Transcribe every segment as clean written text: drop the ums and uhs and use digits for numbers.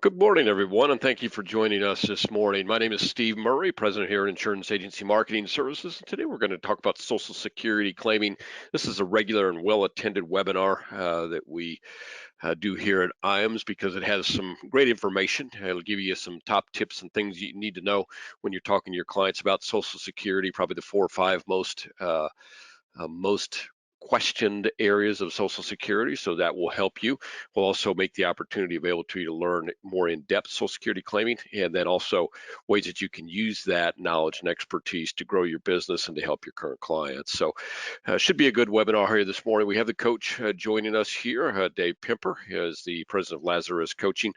Good morning, everyone, and thank you for joining us this morning. My name is Steve Murray, president here at Insurance Agency Marketing Services. And today we're going to talk about Social Security claiming. This is a regular and well attended webinar that we do here at IAMS because it has some great information. It'll give you some top tips and things you need to know when you're talking to your clients about Social Security, probably the 4 or 5 most questioned areas of Social Security, so that will help you. We'll also make the opportunity available to you to learn more in-depth Social Security claiming, and then also ways that you can use that knowledge and expertise to grow your business and to help your current clients. So should be a good webinar here this morning. We have the coach joining us here. Dave Pimper is the president of Lazarus Coaching.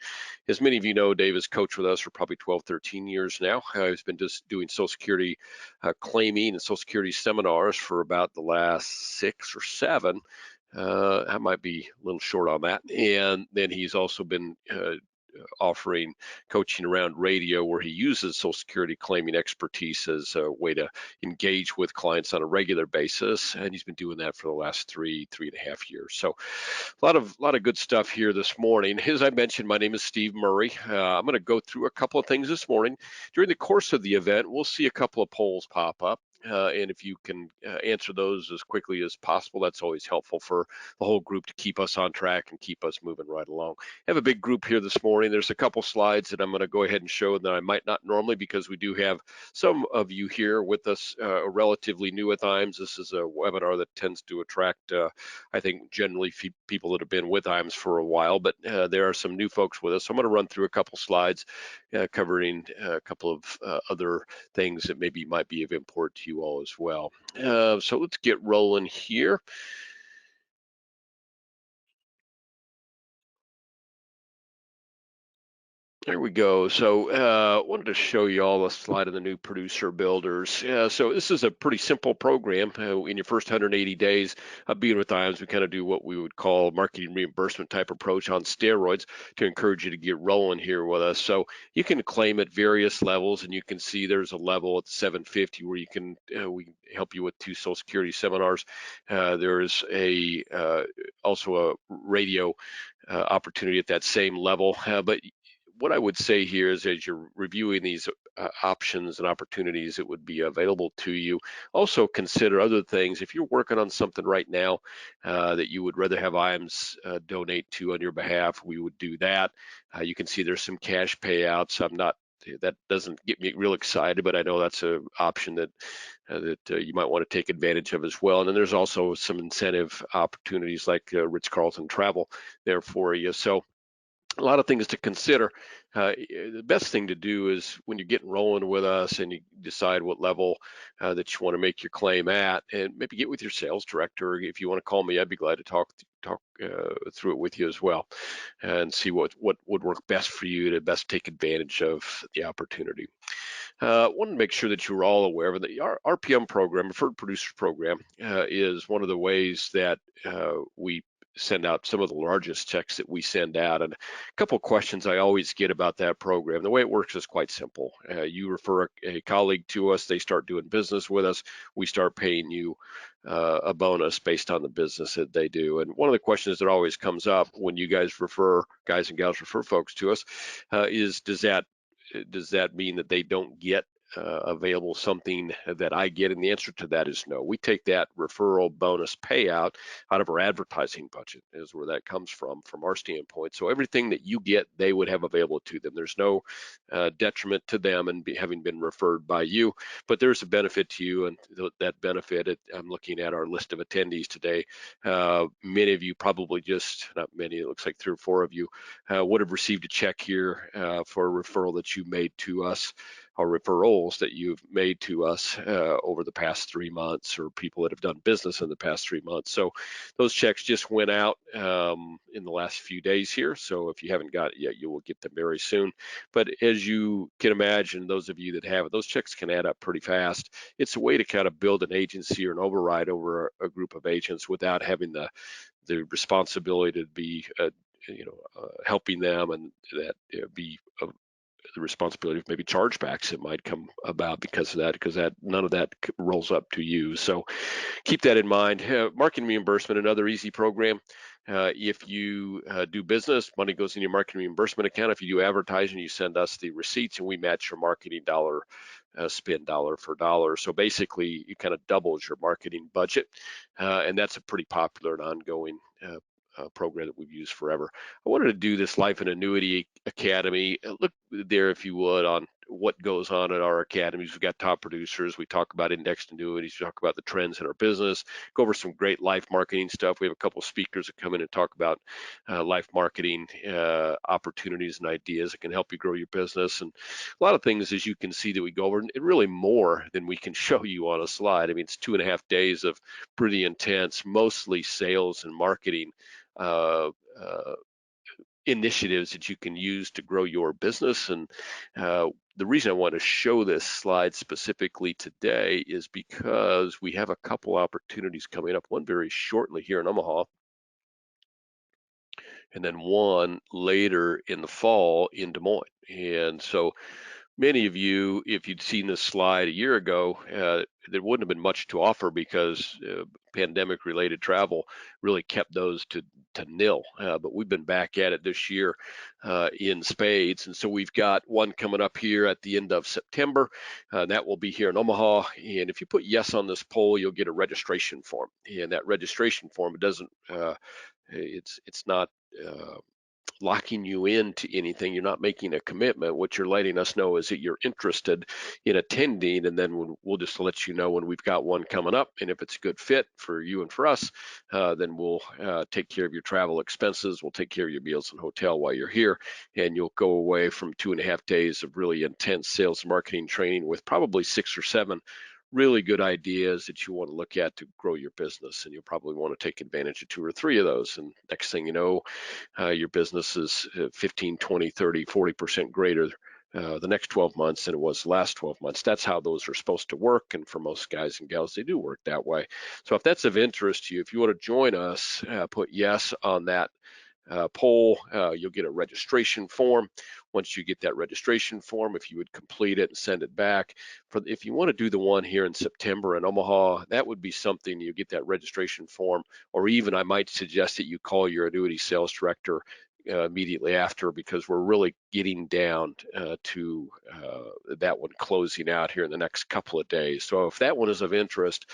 As many of you know, Dave has coached with us for probably 12, 13 years now. He's been just doing Social Security claiming and Social Security seminars for about the last 6 or 7. I might be a little short on that. And then he's also been offering coaching around radio where he uses Social Security claiming expertise as a way to engage with clients on a regular basis. And he's been doing that for the last 3.5 years. So a lot of good stuff here this morning. As I mentioned, my name is Steve Murray. I'm going to go through a couple of things this morning. During the course of the event, we'll see a couple of polls pop up. And if you can answer those as quickly as possible, that's always helpful for the whole group to keep us on track and keep us moving right along. I have a big group here this morning. There's a couple slides that I'm going to go ahead and show that I might not normally, because we do have some of you here with us relatively new at IAMS. This is a webinar that tends to attract, I think, generally people that have been with IAMS for a while, but there are some new folks with us. So I'm going to run through a couple slides covering a couple of other things that maybe might be of import to you all as well. So let's get rolling here. There we go. So wanted to show you all a slide of the new producer builders. So this is a pretty simple program. In your first 180 days of being with IAMS, we kind of do what we would call marketing reimbursement type approach on steroids to encourage you to get rolling here with us. So you can claim at various levels, and you can see there's a level at 750 where you can we can help you with 2 Social Security seminars. There's also a radio opportunity at that same level, but what I would say here is, as you're reviewing these options and opportunities that would be available to you, also consider other things. If you're working on something right now that you would rather have IAMS donate to on your behalf, we would do that. You can see there's some cash payouts. That doesn't get me real excited, but I know that's an option that you might want to take advantage of as well. And then there's also some incentive opportunities like Ritz-Carlton travel there for you. So a lot of things to consider. The best thing to do is when you're getting rolling with us and you decide what level that you want to make your claim at, and maybe get with your sales director. If you want to call me, I'd be glad to talk through it with you as well, and see what would work best for you to best take advantage of the opportunity. Want to make sure that you're all aware of the RPM program, Referred Producer Program, is one of the ways that we send out some of the largest checks that we send out. And a couple of questions I always get about that program. The way it works is quite simple. You refer a colleague to us, they start doing business with us, we start paying you a bonus based on the business that they do. And one of the questions that always comes up when you guys and gals refer folks to us is, does that mean that they don't get available something that I get? And the answer to that is no. We take that referral bonus payout out of our advertising budget, is where that comes from our standpoint. So everything that you get, they would have available to them. There's no detriment to them and having been referred by you, but there's a benefit to you, and that benefit, I'm looking at our list of attendees today. Many of you probably not many, it looks like 3 or 4 of you would have received a check here for a referral that you made to us, or referrals that you've made to us over the past 3 months, or people that have done business in the past 3 months. So those checks just went out in the last few days here. So if you haven't got it yet, you will get them very soon. But as you can imagine, those of you that have it, those checks can add up pretty fast. It's a way to kind of build an agency or an override over a group of agents without having the responsibility to be helping them, and that be the responsibility of maybe chargebacks that might come about because of that, because that none of that rolls up to you. So keep that in mind. Marketing reimbursement, another easy program. If you do business, money goes in your marketing reimbursement account. If you do advertising, you send us the receipts and we match your marketing dollar spend dollar for dollar. So basically, it kind of doubles your marketing budget, and that's a pretty popular and ongoing program that we've used forever. I wanted to do this Life and Annuity Academy. Look there, if you would, on what goes on at our academies. We've got top producers. We talk about indexed annuities. We talk about the trends in our business. Go over some great life marketing stuff. We have a couple of speakers that come in and talk about life marketing opportunities and ideas that can help you grow your business. And a lot of things, as you can see, that we go over, and really more than we can show you on a slide. I mean, it's 2.5 days of pretty intense, mostly sales and marketing uh, uh, initiatives that you can use to grow your business. And the reason I want to show this slide specifically today is because we have a couple opportunities coming up, one very shortly here in Omaha, and then one later in the fall in Des Moines. And so many of you, if you'd seen this slide a year ago, there wouldn't have been much to offer because pandemic-related travel really kept those to nil. But we've been back at it this year in spades, and so we've got one coming up here at the end of September. That will be here in Omaha. And if you put yes on this poll, you'll get a registration form. And that registration form, it doesn't, it's not. Locking you into anything. You're not making a commitment. What you're letting us know is that you're interested in attending, and then we'll just let you know when we've got one coming up. And if it's a good fit for you and for us, then we'll take care of your travel expenses. We'll take care of your meals and hotel while you're here, and you'll go away from 2.5 days of really intense sales and marketing training with probably 6 or 7 really good ideas that you want to look at to grow your business. And you'll probably want to take advantage of 2 or 3 of those. And next thing you know, your business is 15, 20, 30, 40% greater the next 12 months than it was the last 12 months. That's how those are supposed to work. And for most guys and gals, they do work that way. So if that's of interest to you, if you want to join us, put yes on that poll. You'll get a registration form. Once you get that registration form, if you would complete it and send it back. If you want to do the one here in September in Omaha, that would be something. You get that registration form, or even I might suggest that you call your annuity sales director immediately after, because we're really getting down to that one closing out here in the next couple of days. So if that one is of interest,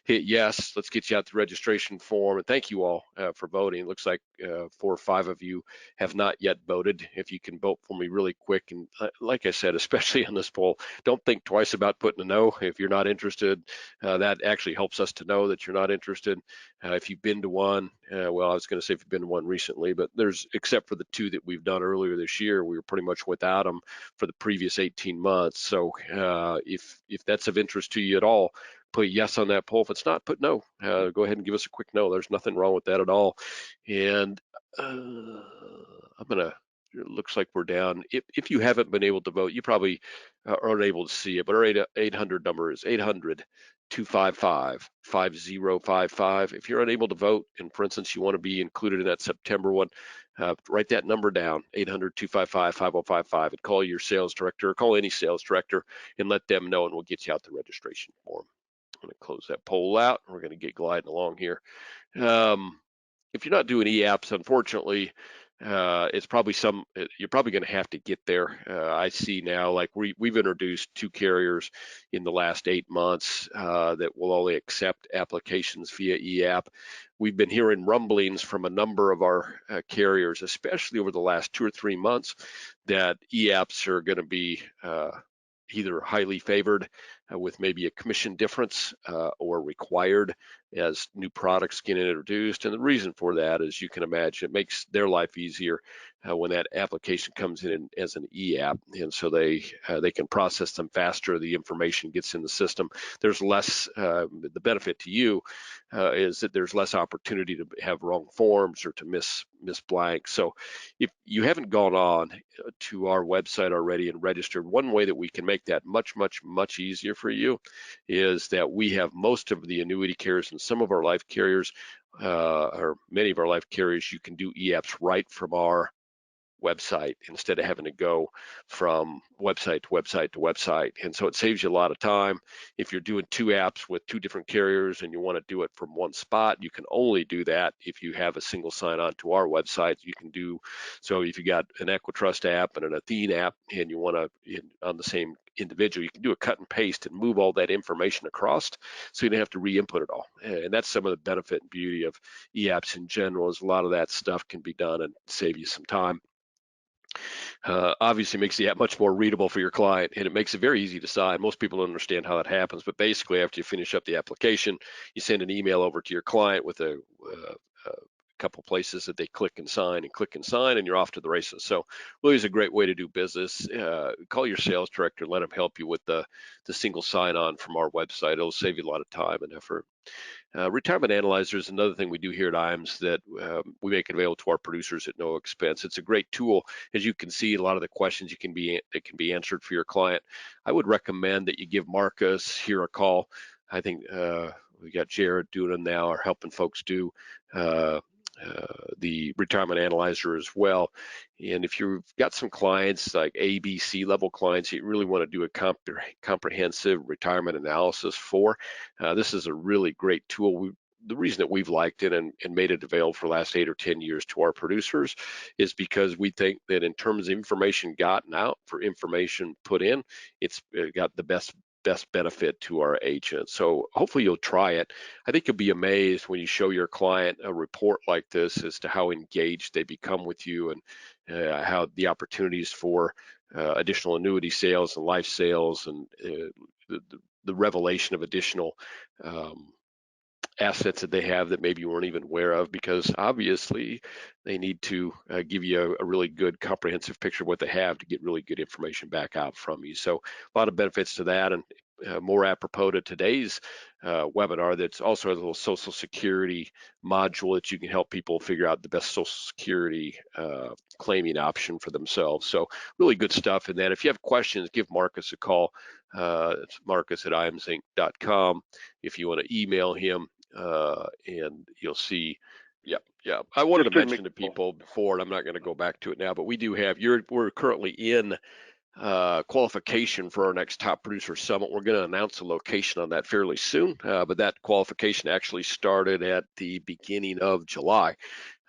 hit yes. Let's get you out the registration form. And thank you all for voting. It looks like 4 or 5 of you have not yet voted. If you can vote for me really quick, and like I said, especially on this poll, don't think twice about putting a no. If you're not interested, that actually helps us to know that you're not interested. If you've been to one, well, I was going to say if you've been to one recently, but there's, except for the 2 that we've done earlier this year, we were pretty much without them for the previous 18 months. So if that's of interest to you at all, put yes on that poll. If it's not, put no. Go ahead and give us a quick no. There's nothing wrong with that at all. And I'm gonna. It looks like we're down. If you haven't been able to vote, you probably aren't able to see it. But our 800 number is 800-255-5055. If you're unable to vote, and for instance you want to be included in that September one, write that number down, 800-255-5055, and call your sales director or call any sales director and let them know, and we'll get you out the registration form. I'm going to close that poll out. We're going to get gliding along here. If you're not doing e-apps, unfortunately, it's probably you're probably going to have to get there. I see now, like we've introduced 2 carriers in the last 8 months that will only accept applications via e-app. We've been hearing rumblings from a number of our carriers, especially over the last 2 or 3 months, that e-apps are going to be either highly favored with maybe a commission difference or required as new products get introduced. And the reason for that, as you can imagine, it makes their life easier when that application comes in as an e-app, and so they can process them faster. The information gets in the system. There's less, the benefit to you is that there's less opportunity to have wrong forms or to miss blanks. So if you haven't gone on to our website already and registered, one way that we can make that much easier for you is that we have most of the annuity carriers and some of our life carriers, or many of our life carriers, you can do e-apps right from our website instead of having to go from website to website to website. And so it saves you a lot of time. If you're doing two apps with two different carriers and you want to do it from one spot, you can only do that if you have a single sign-on to our website. You can do so if you got an Equitrust app and an Athene app and you want to on the same individual, you can do a cut and paste and move all that information across so you don't have to re-input it all. And that's some of the benefit and beauty of e-apps in general, is a lot of that stuff can be done and save you some time. Obviously makes the app much more readable for your client, and it makes it very easy to sign. Most people don't understand how that happens, but basically after you finish up the application, you send an email over to your client with a couple places that they click and sign, and you're off to the races. So really is a great way to do business. Call your sales director, let them help you with the single sign-on from our website. It'll save you a lot of time and effort. Retirement Analyzer is another thing we do here at IAMS that we make available to our producers at no expense. It's a great tool. As you can see, a lot of the questions that can be answered for your client. I would recommend that you give Marcus here a call. I think we got Jared doing them now, or helping folks do the Retirement Analyzer as well. And if you've got some clients like A, B, C level clients you really want to do a comprehensive retirement analysis for, this is a really great tool. The reason that we've liked it and made it available for the last 8 or 10 years to our producers is because we think that in terms of information gotten out for information put in, it's got the best benefit to our agents. So hopefully you'll try it. I think you'll be amazed when you show your client a report like this as to how engaged they become with you, and how the opportunities for additional annuity sales and life sales, and the revelation of additional assets that they have that maybe you weren't even aware of, because obviously they need to give you a really good comprehensive picture of what they have to get really good information back out from you. So a lot of benefits to that, and more apropos to today's webinar, that's also has a little Social Security module that you can help people figure out the best Social Security claiming option for themselves. So really good stuff in that. If you have questions, give Marcus a call. It's marcus@iamsinc.com. If you want to email him, and you'll see. Yeah. I wanted to mention to people before, and I'm not going to go back to it now, but we do have, we're currently in qualification for our next Top Producer Summit. We're going to announce a location on that fairly soon, but that qualification actually started at the beginning of July.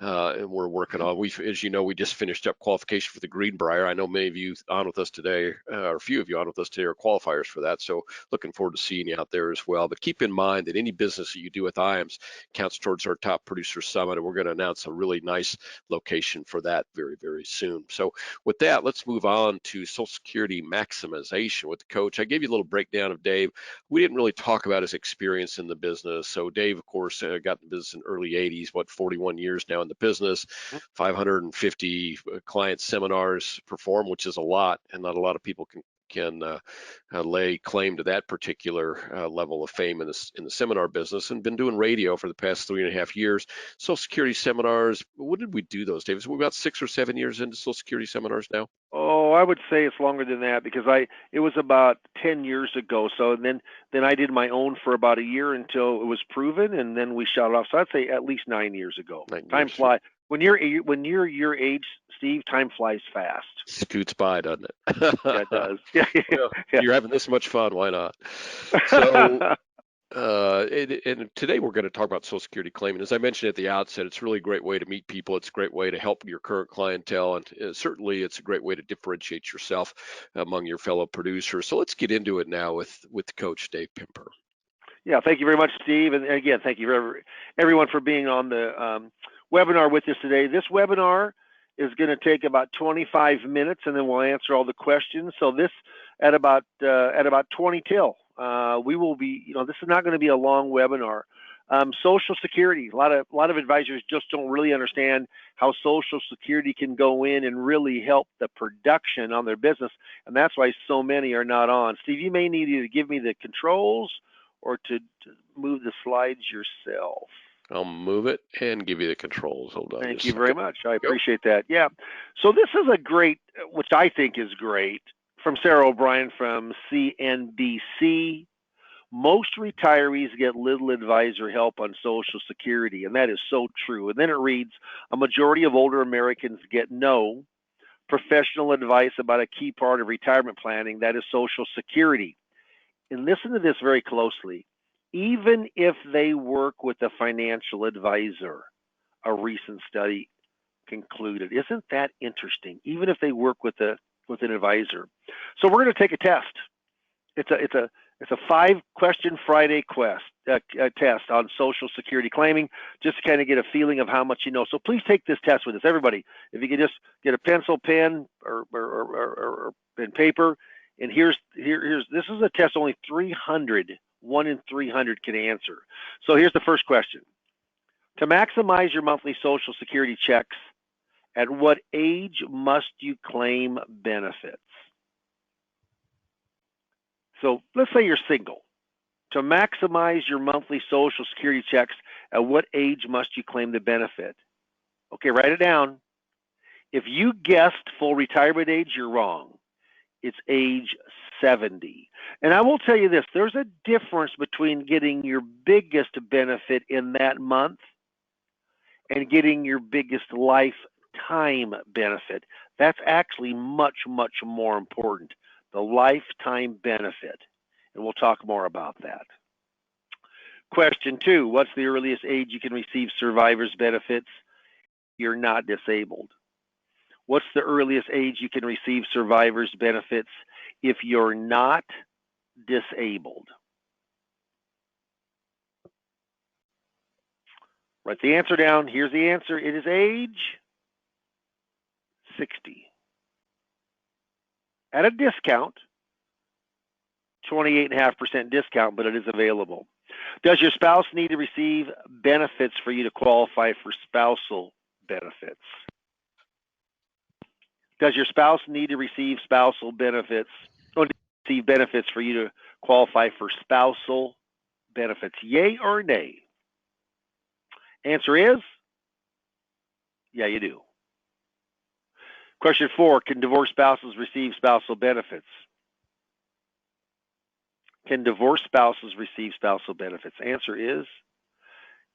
And we're working on, as you know, we just finished up qualification for the Greenbrier. I know many of you on with us today, or a few of you on with us today, are qualifiers for that. So looking forward to seeing you out there as well. But keep in mind that any business that you do with IAMS counts towards our Top Producer Summit, and we're going to announce a really nice location for that very, very soon. So with that, let's move on to Social Security maximization with the coach. I gave you a little breakdown of Dave. We didn't really talk about his experience in the business. So Dave, of course, got in the business in the early 80s, 41 years now in the business, 550 client seminars performed, which is a lot, and not a lot of people can lay claim to that particular level of fame in the seminar business, and been doing radio for the past 3.5 years. Social Security seminars, when did we do those, David? So we're about 6 or 7 years into Social Security seminars now? Oh, I would say it's longer than that, because it was about 10 years ago. So then I did my own for about a year until it was proven, and then we shot it off. So I'd say at least 9 years ago. Time flies. When you're your age, Steve, time flies fast. Scoots by, doesn't it? Yeah, it does. Yeah. Well, you're having this much fun, why not? So and today we're going to talk about Social Security claiming. As I mentioned at the outset, it's really a great way to meet people. It's a great way to help your current clientele, and certainly it's a great way to differentiate yourself among your fellow producers. So let's get into it now with Coach Dave Pimper. Yeah, thank you very much, Steve. And again, thank you for everyone for being on the webinar with us today. This webinar is going to take about 25 minutes, and then we'll answer all the questions. So this at about 20 till. We will be, this is not going to be a long webinar. Social Security, a lot of advisors just don't really understand how Social Security can go in and really help the production on their business, and that's why so many are not on. Steve, you may need to give me the controls or to move the slides yourself. I'll move it and give you the controls. Hold on. Thank you very much. I appreciate that. Yeah. So this is a great, which I think is great, from Sarah O'Brien from CNBC. Most retirees get little advisor help on Social Security, and that is so true. And then it reads, a majority of older Americans get no professional advice about a key part of retirement planning, that is Social Security. And listen to this very closely. Even if they work with a financial advisor, a recent study concluded. Isn't that interesting? Even if they work with an advisor. So we're going to take a test. It's a 5-question Friday test on Social Security claiming, just to kind of get a feeling of how much you know. So please take this test with us, everybody. If you could just get a pencil, pen, or paper. And here's this is a test only 1 in 300 can answer. So here's the first question. To maximize your monthly Social Security checks, at what age must you claim benefits? So let's say you're single. To maximize your monthly Social Security checks, at what age must you claim the benefit? Okay, write it down. If you guessed full retirement age, you're wrong. It's age 70. And I will tell you this, there's a difference between getting your biggest benefit in that month and getting your biggest lifetime benefit. That's actually much, much more important, the lifetime benefit. And we'll talk more about that. Question 2, what's the earliest age you can receive survivor's benefits? You're not disabled. What's the earliest age you can receive survivor's benefits if you're not disabled? Write the answer down. Here's the answer. It is age 60. At a discount, 28.5% discount, but it is available. Does your spouse need to receive benefits for you to qualify for spousal benefits? Does your spouse need to receive spousal benefits or receive benefits for you to qualify for spousal benefits? Yay or nay? Answer is, yeah, you do. Question 4, can divorced spouses receive spousal benefits? Can divorced spouses receive spousal benefits? Answer is,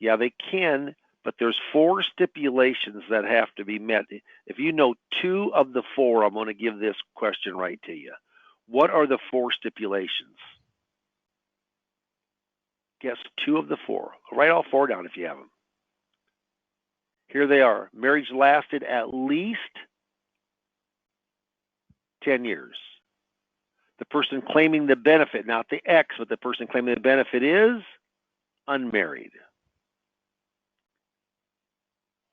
yeah, they can, but there's 4 stipulations that have to be met. If you know 2 of the 4, I'm going to give this question right to you. What are the 4 stipulations? Guess 2 of the 4. Write all 4 down if you have them. Here they are. Marriage lasted at least 10 years. The person claiming the benefit, not the ex, but the person claiming the benefit is unmarried.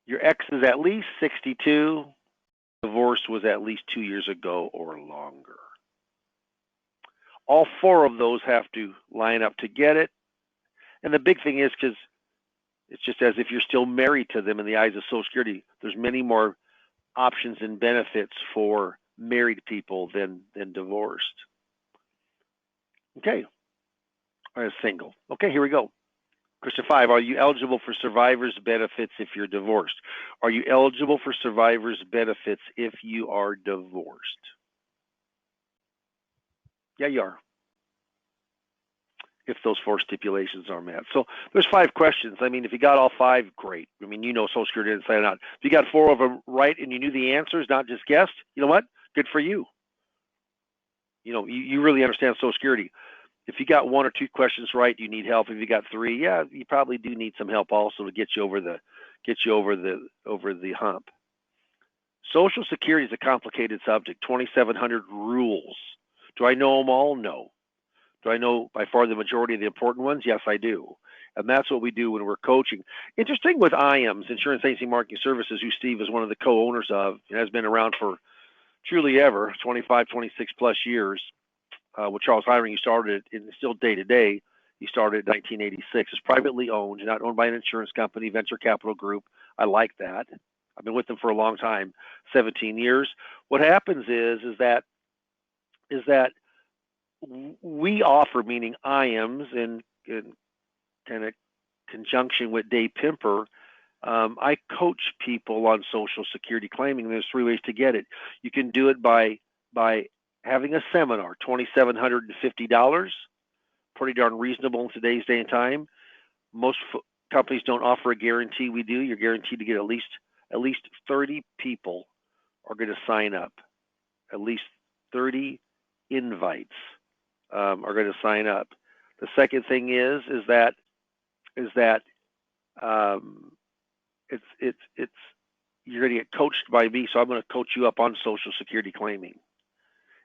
Your ex is at least 62. Divorce was at least 2 years ago or longer. All 4 of those have to line up to get it. And the big thing is, because it's just as if you're still married to them in the eyes of Social Security, there's many more options and benefits for married people than divorced. Okay. Or single. Okay, here we go. Question 5, are you eligible for survivor's benefits if you're divorced? Are you eligible for survivor's benefits if you are divorced? Yeah, you are. If those 4 stipulations are met. So there's 5 questions. I mean, if you got all 5, great. I mean, you know Social Security inside and out. If you got 4 of them right and you knew the answers, not just guessed, you know what? Good for you. You know, you really understand Social Security. If you got 1 or 2 questions right, you need help. If you got 3, yeah, you probably do need some help also to get you over the hump. Social Security is a complicated subject. 2,700 rules. Do I know them all? No. Do I know by far the majority of the important ones? Yes, I do. And that's what we do when we're coaching. Interesting with IAMS, Insurance Agency Marketing Services, who Steve is one of the co-owners of and has been around for truly ever, 25, 26 plus years. With Charles Hiring, he started it, and still day to day. He started in 1986. It's privately owned, not owned by an insurance company, venture capital group. I like that. I've been with them for a long time, 17 years. What happens is that we offer, meaning IAMS, in kind of conjunction with Dave Pimper, I coach people on Social Security claiming. There's 3 ways to get it. You can do it by having a seminar, $2,750, pretty darn reasonable in today's day and time. Most companies don't offer a guarantee. We do. You're guaranteed to get at least 30 people are going to sign up. At least 30 invites are going to sign up. The second thing is that it's you're going to get coached by me, so I'm going to coach you up on Social Security claiming.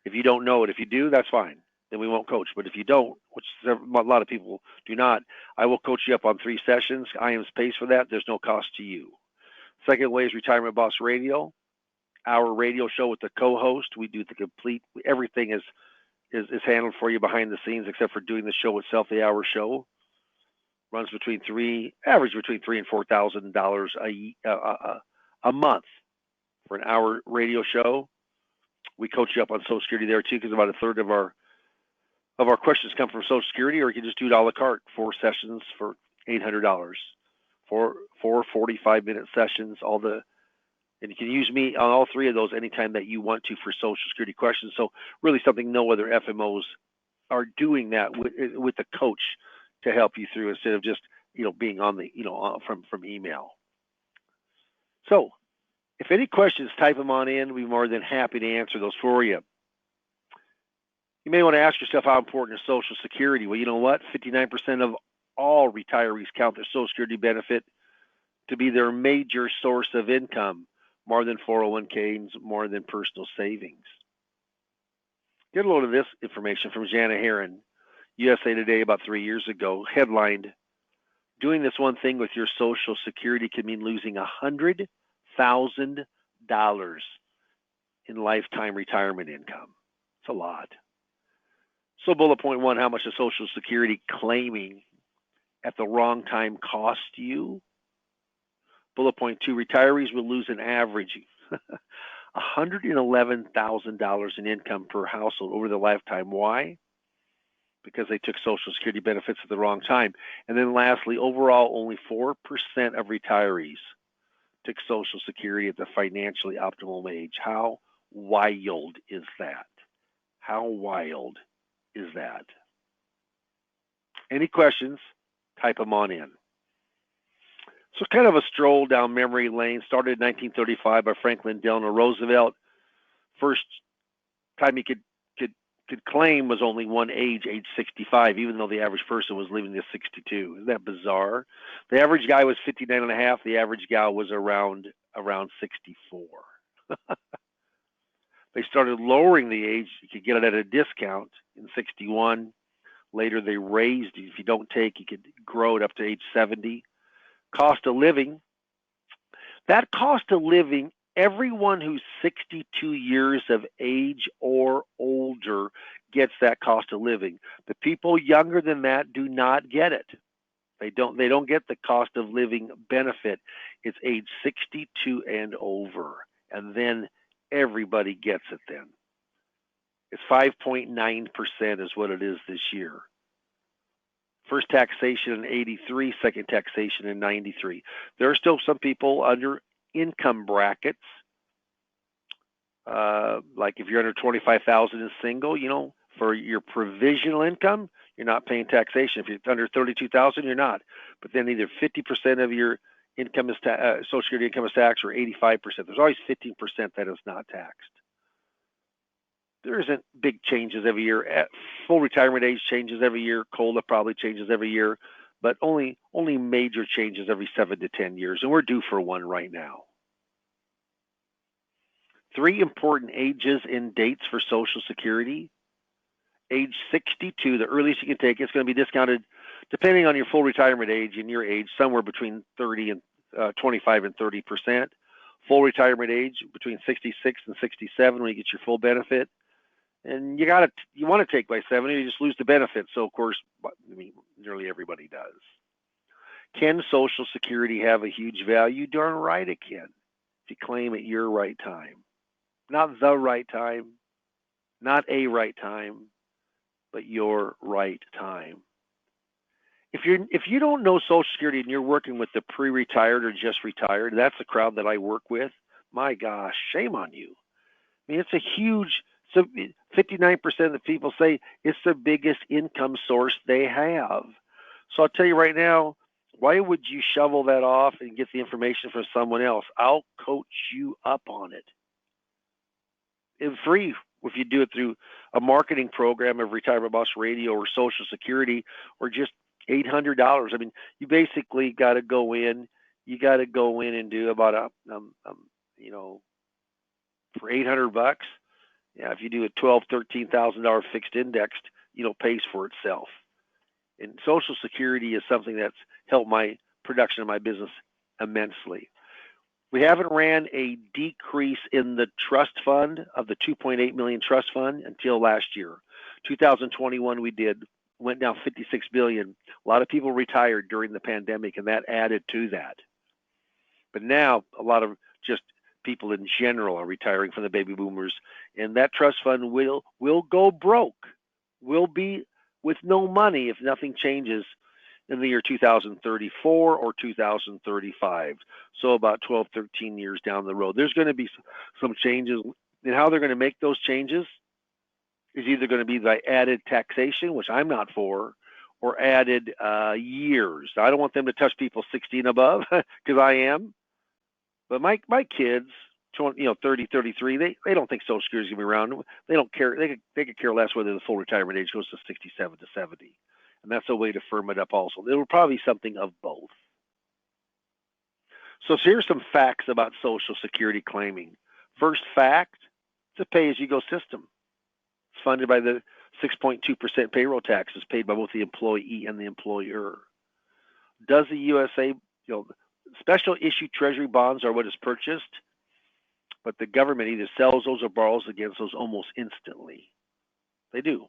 If you don't know it, if you do, that's fine. Then we won't coach. But if you don't, which a lot of people do not, I will coach you up on 3 sessions. IAMS pays for that. There's no cost to you. Second way is Retirement Boss Radio, our radio show with the co-host. We do the complete, everything is handled for you behind the scenes, except for doing the show itself. The hour show runs average between $3,000 and $4,000 a month for an hour radio show. We coach you up on Social Security there too, because about a third of our questions come from Social Security, or you can just do it a la carte, 4 sessions for $800, four 45-minute sessions, and you can use me on all 3 of those anytime that you want to for Social Security questions. So really something no other FMOs are doing that with the coach to help you through, instead of just, being on the, from email. So if any questions, type them on in. We'll be more than happy to answer those for you. You may want to ask yourself, how important is Social Security? Well, you know what? 59% of all retirees count their Social Security benefit to be their major source of income, more than 401ks, more than personal savings. Get a load of this information from Jana Heron, USA Today, about 3 years ago, headlined, "Doing this one thing with your Social Security can mean losing $100,000 in lifetime retirement income." It's a lot. So bullet point 1, how much does Social Security claiming at the wrong time cost you? Bullet point 2, retirees will lose an average $111,000 in income per household over their lifetime. Why? Because they took Social Security benefits at the wrong time. And then lastly, overall, only 4% of retirees took Social Security at the financially optimal age. How wild is that? How wild is that? Any questions? Type them on in. So kind of a stroll down memory lane. Started in 1935 by Franklin Delano Roosevelt. First time he could claim was only one age 65, even though the average person was living to 62. Isn't that bizarre? The average guy was 59 and a half. The average gal was around 64. They started lowering the age. You could get it at a discount in 61. Later they raised, if you don't take, you could grow it up to age 70. Cost of living. That cost of living, everyone who's 62 years of age or older gets that cost of living. The people younger than that do not get it. They don't get the cost of living benefit. It's age 62 and over. And then everybody gets it then. It's 5.9% is what it is this year. First taxation in 83, second taxation in 93. There are still some people under income brackets, like if you're under 25,000 and single, for your provisional income, you're not paying taxation. If you're under 32,000, you're not. But then either 50% of your income is Social Security income is taxed, or 85%. There's always 15% that is not taxed. There isn't big changes every year. Full retirement age changes every year. COLA probably changes every year, but only major changes every 7 to 10 years, and we're due for one right now. 3 important ages and dates for Social Security. Age 62, the earliest you can take, it's going to be discounted depending on your full retirement age and your age, somewhere between 25 and 30%. Full retirement age between 66 and 67 when you get your full benefit. And you want to take by 70, you just lose the benefit. So of course, nearly everybody does. Can Social Security have a huge value? Darn right it can, if you claim at your right time. Not the right time, not a right time, but your right time. If you don't know Social Security and you're working with the pre-retired or just retired, that's the crowd that I work with. My gosh, shame on you. I mean, it's a huge. So 59% of the people say it's the biggest income source they have. So I'll tell you right now, why would you shovel that off and get the information from someone else? I'll coach you up on it. It's free if you do it through a marketing program of Retirement Boss Radio or Social Security, or just $800. I mean, you basically got to go in. You got to go in and do about you know, for $800. Yeah, if you do a $13,000 fixed indexed, pays for itself. And Social Security is something that's helped my production of my business immensely. We haven't ran a decrease in the trust fund of the 2.8 million trust fund until last year. 2021 we went down 56 billion. A lot of people retired during the pandemic, and that added to that. But now a lot of just people in general are retiring from the baby boomers, and that trust fund will go broke. Will be with no money if nothing changes in the year 2034 or 2035. So about 12, 13 years down the road. There's going to be some changes. And how they're going to make those changes is either going to be by added taxation, which I'm not for, or added years. I don't want them to touch people 60 and above, because I am. But my kids, 30, 33, they don't think Social Security is going to be around. They don't care. They could care less whether the full retirement age goes to 67 to 70. And that's a way to firm it up also. It'll probably be something of both. So here's some facts about Social Security claiming. First fact, it's a pay-as-you-go system. It's funded by the 6.2% payroll taxes paid by both the employee and the employer. Does the USA, special issue treasury bonds are what is purchased, but the government either sells those or borrows against those almost instantly. They do.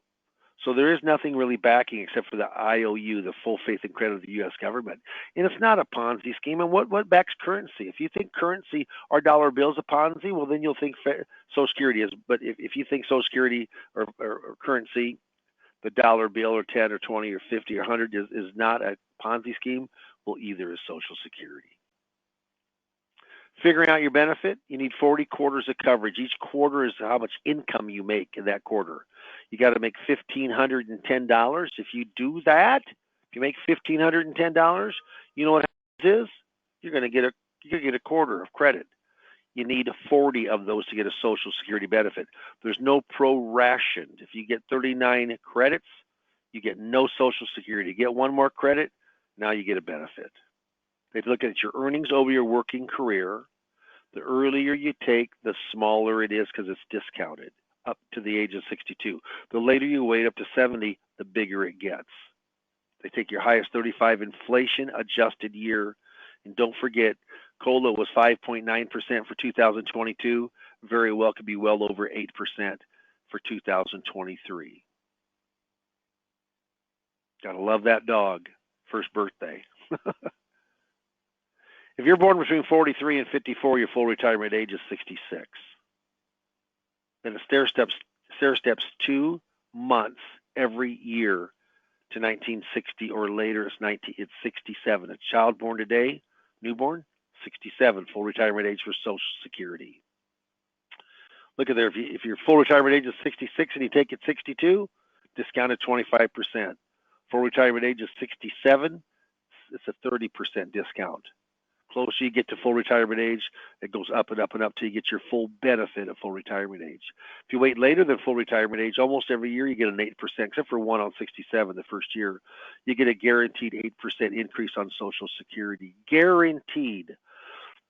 So there is nothing really backing except for the IOU, the full faith and credit of the U.S. government. And it's not a Ponzi scheme. And what backs currency? If you think currency or dollar bills a Ponzi, well, then you'll think Social Security is. But if you think Social Security or currency, the dollar bill or 10 or 20 or 50 or 100 is not a Ponzi scheme, well, either is Social Security. Figuring out your benefit, you need 40 quarters of coverage. Each quarter is how much income you make in that quarter. You got to make $1,510. If you do that, if you make $1,510, you know what happens is you're going to get a quarter of credit. You need 40 of those to get a Social Security benefit. There's no pro-ration. If you get 39 credits, you get no Social Security. You get one more credit, now you get a benefit. They look at your earnings over your working career. The earlier you take, the smaller it is because it's discounted up to the age of 62. The later you wait up to 70, the bigger it gets. They take your highest 35 inflation adjusted year. And don't forget, COLA was 5.9% for 2022. Very well could be well over 8% for 2023. Gotta love that dog. First birthday. If you're born between 43 and 54, your full retirement age is 66. Then it stair steps 2 months every year to 1960 or later. It's 67. A child born today, newborn, 67, full retirement age for Social Security. Look at there. If your full retirement age is 66 and you take it 62, discounted 25%. Full retirement age is 67, it's a 30% discount. Closer you get to full retirement age, it goes up and up and up till you get your full benefit of full retirement age. If you wait later than full retirement age, almost every year you get an 8%, except for one on 67 the first year. You get a guaranteed 8% increase on Social Security. Guaranteed.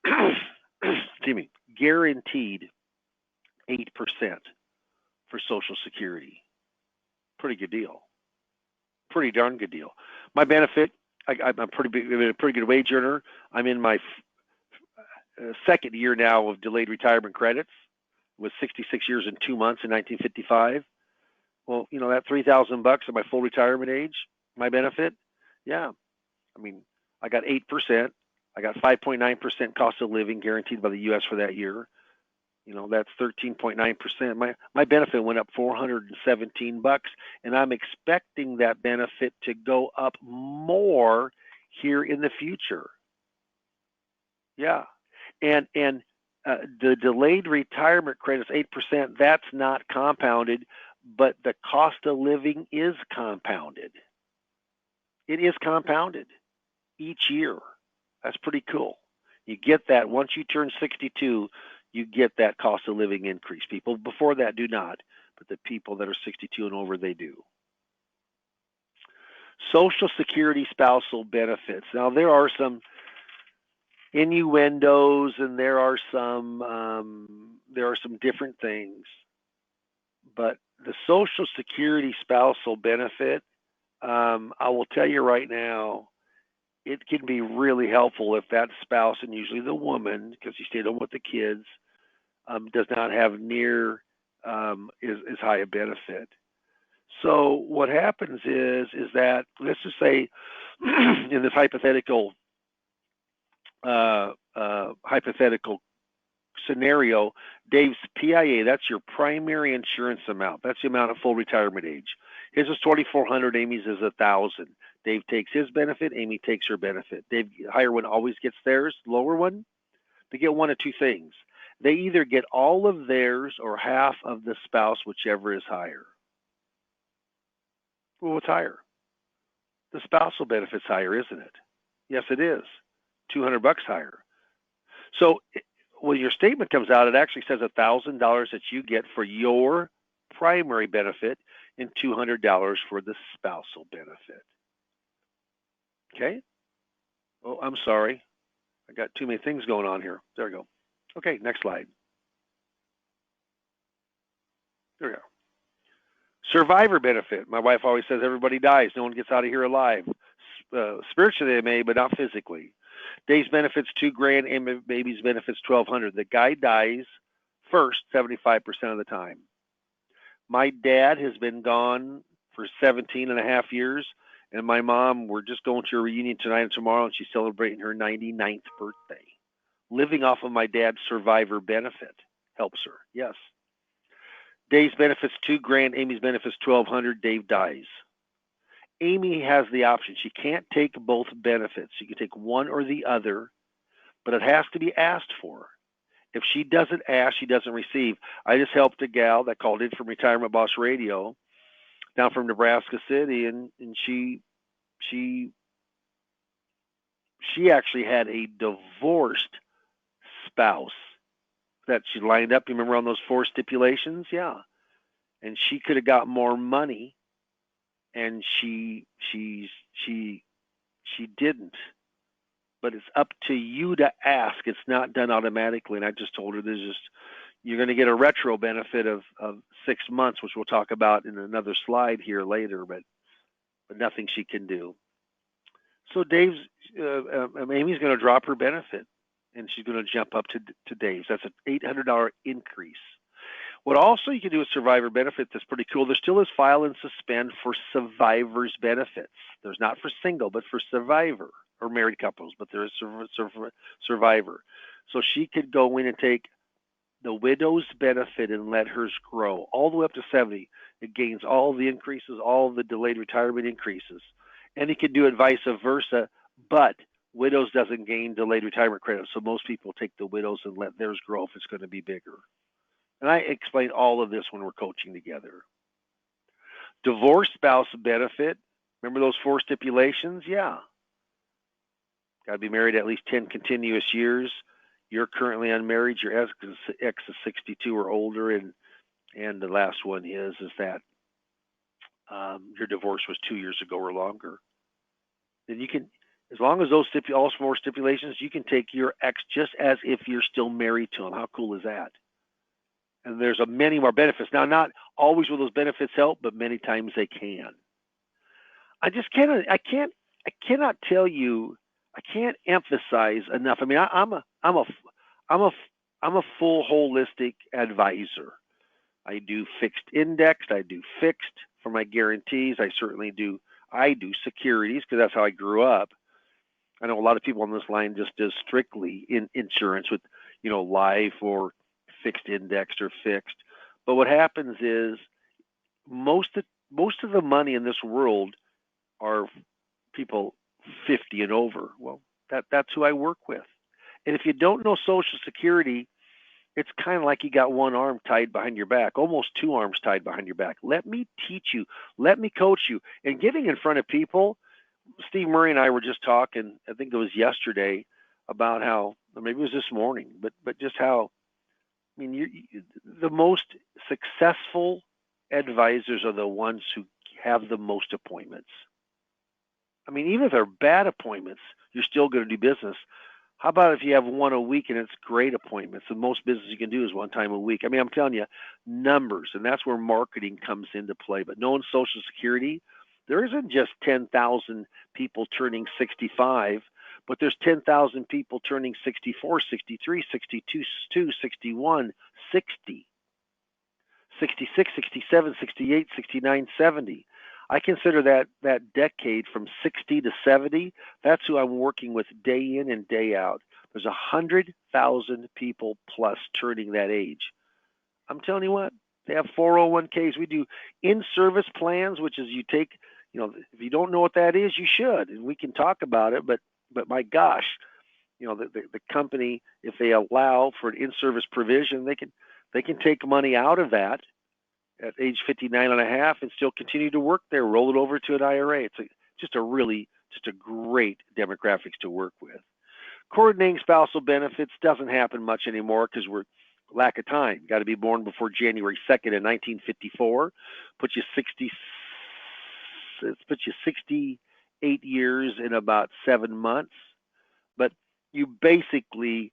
Excuse me. Guaranteed 8% for Social Security. Pretty good deal. Pretty darn good deal. My benefit, I'm a pretty good wage earner. I'm in my second year now of delayed retirement credits. With 66 years and 2 months in 1955. Well, that $3,000 at my full retirement age, my benefit, yeah. I mean, I got 8%. I got 5.9% cost of living guaranteed by the U.S. for that year. That's 13.9%. My benefit went up $417, and I'm expecting that benefit to go up more here in the future. Yeah, and the delayed retirement credit is 8%. That's not compounded, but the cost of living is compounded. It is compounded each year. That's pretty cool. You get that once you turn 62. you get that cost of living increase. People before that do not, but the people that are 62 and over, they do. Social Security spousal benefits. Now, there are some innuendos and there are some different things, but the Social Security spousal benefit, I will tell you right now, it can be really helpful if that spouse, and usually the woman, because you stayed home with the kids, does not have near as high a benefit. So what happens is that, let's just say in this hypothetical scenario, Dave's PIA, that's your primary insurance amount. That's the amount at full retirement age. His is $2,400. Amy's is $1,000. Dave takes his benefit. Amy takes her benefit. Dave, higher one always gets theirs. Lower one, they get one of two things. They either get all of theirs or half of the spouse, whichever is higher. Well, what's higher? The spousal benefit's higher, isn't it? Yes, it is. $200 higher. So when your statement comes out, it actually says $1,000 that you get for your primary benefit and $200 for the spousal benefit. Okay? Oh, I'm sorry. I got too many things going on here. There we go. Okay, next slide. There we go. Survivor benefit. My wife always says everybody dies. No one gets out of here alive. Spiritually they may, but not physically. Dave's benefits $2,000, and baby's benefits $1,200. The guy dies first 75% of the time. My dad has been gone for 17 and a half years, and my mom, we're just going to a reunion tonight and tomorrow, and she's celebrating her 99th birthday. Living off of my dad's survivor benefit helps her. Yes. Dave's benefits $2,000, Amy's benefits $1,200. Dave dies. Amy has the option. She can't take both benefits. She can take one or the other, but it has to be asked for. If she doesn't ask, she doesn't receive. I just helped a gal that called in from Retirement Boss Radio down from Nebraska City, and she actually had a divorced spouse that she lined up. You remember on those 4 stipulations? Yeah. And she could have got more money, and she didn't. But it's up to you to ask. It's not done automatically. And I just told her you're going to get a retro benefit of 6 months, which we'll talk about in another slide here later, but nothing she can do. So Amy's going to drop her benefit, and she's going to jump up to Dave's. That's an $800 increase. What also you can do with survivor benefit that's pretty cool, there still is file and suspend for survivor's benefits. There's not for single, but for survivor or married couples, but there is survivor. So she could go in and take the widow's benefit and let hers grow all the way up to 70. It gains all the increases, all the delayed retirement increases. And it could do it vice versa, but widows doesn't gain delayed retirement credit. So most people take the widows and let theirs grow if it's going to be bigger. And I explain all of this when we're coaching together. Divorced spouse benefit. Remember those 4 stipulations? Yeah. Got to be married at least 10 continuous years. You're currently unmarried. Your ex is 62 or older, and the last one is that your divorce was 2 years ago or longer. Then you can, as long as those all 4 stipulations, you can take your ex just as if you're still married to him. How cool is that? And there's many more benefits. Now, not always will those benefits help, but many times they can. I cannot tell you. I can't emphasize enough. I mean, I'm a full holistic advisor. I do fixed indexed. I do fixed for my guarantees. I do securities because that's how I grew up. I know a lot of people on this line just does strictly in insurance with, life or fixed indexed or fixed. But what happens is most of the money in this world are people 50 and over. Well, that's who I work with. And if you don't know Social Security, it's kind of like you got one arm tied behind your back, almost 2 arms tied behind your back. Let me teach you. Let me coach you. And getting in front of people, Steve Murray and I were just talking, I think it was yesterday, about how, or maybe it was this morning, but just how I mean, the most successful advisors are the ones who have the most appointments. I mean, even if they're bad appointments, you're still going to do business. How about if you have one a week and it's great appointments? The most business you can do is one time a week. I mean, I'm telling you, numbers, and that's where marketing comes into play. But knowing Social Security, there isn't just 10,000 people turning 65, but there's 10,000 people turning 64, 63, 62, 61, 60, 66, 67, 68, 69, 70. I consider that decade from 60 to 70. That's who I'm working with day in and day out. There's 100,000 people plus turning that age. I'm telling you what, they have 401ks. We do in-service plans, which is you take, if you don't know what that is, you should, and we can talk about it. But my gosh, the company, if they allow for an in-service provision, they can take money out of that at age 59 and a half and still continue to work there, roll it over to an IRA. It's just a great demographics to work with. Coordinating spousal benefits doesn't happen much anymore because we're lack of time. Got to be born before January 2nd in 1954. Puts you 68 years in about 7 months. But you basically,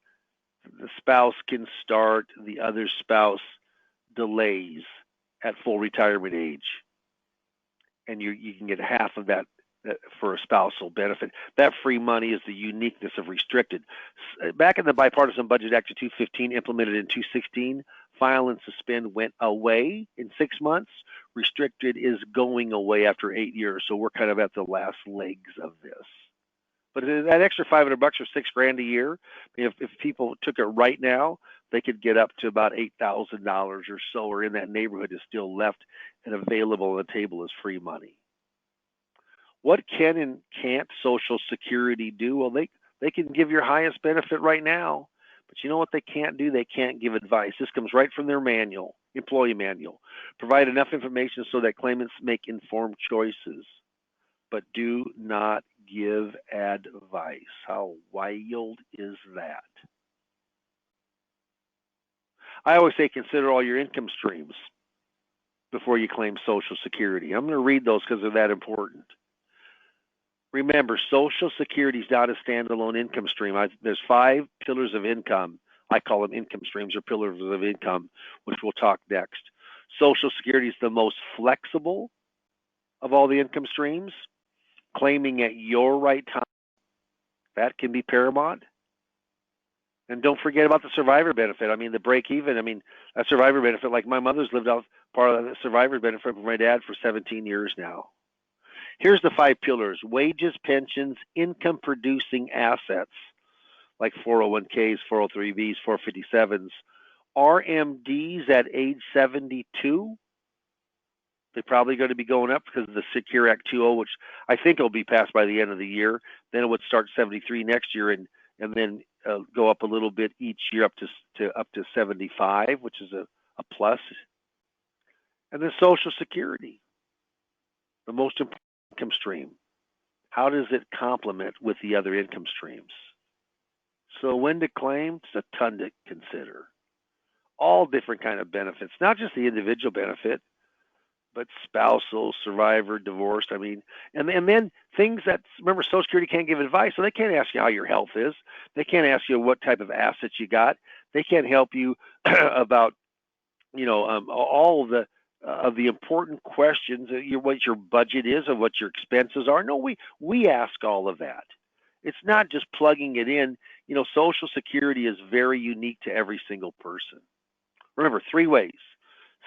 the spouse can start, the other spouse delays at full retirement age, and you can get half of that for a spousal benefit. That free money is the uniqueness of restricted. Back in the Bipartisan Budget Act of 2015, implemented in 2016, file and suspend went away in 6 months. Restricted is going away after 8 years, so we're kind of at the last legs of this. But that extra $500 or $6,000 a year, if people took it right now, they could get up to about $8,000 or so, or in that neighborhood is still left and available on the table as free money. What can and can't Social Security do? Well, they can give your highest benefit right now, but you know what they can't do? They can't give advice. This comes right from their manual, employee manual. Provide enough information so that claimants make informed choices, but do not give advice. How wild is that? I always say consider all your income streams before you claim Social Security. I'm going to read those because they're that important. Remember, Social Security is not a standalone income stream. There's 5 pillars of income. I call them income streams or pillars of income, which we'll talk next. Social Security is the most flexible of all the income streams. Claiming at your right time, that can be paramount. And don't forget about the survivor benefit. I mean, the break even. I mean, that survivor benefit, like my mother's lived out part of the survivor benefit with my dad for 17 years now. Here's the 5 pillars: wages, pensions, income producing assets like 401ks, 403bs, 457s, RMDs at age 72. They're probably going to be going up because of the Secure Act 2.0, which I think will be passed by the end of the year. Then it would start 73 next year, and then go up a little bit each year up to 75, which is a plus. And then Social Security, the most important income stream. How does it complement with the other income streams? So when to claim, it's a ton to consider. All different kind of benefits, not just the individual benefit, but spousal, survivor, divorced. I mean, and then things that, remember, Social Security can't give advice, so they can't ask you how your health is. They can't ask you what type of assets you got. They can't help you about, all of the important questions, what your budget is and what your expenses are. No, we ask all of that. It's not just plugging it in. Social Security is very unique to every single person. Remember, 3 ways.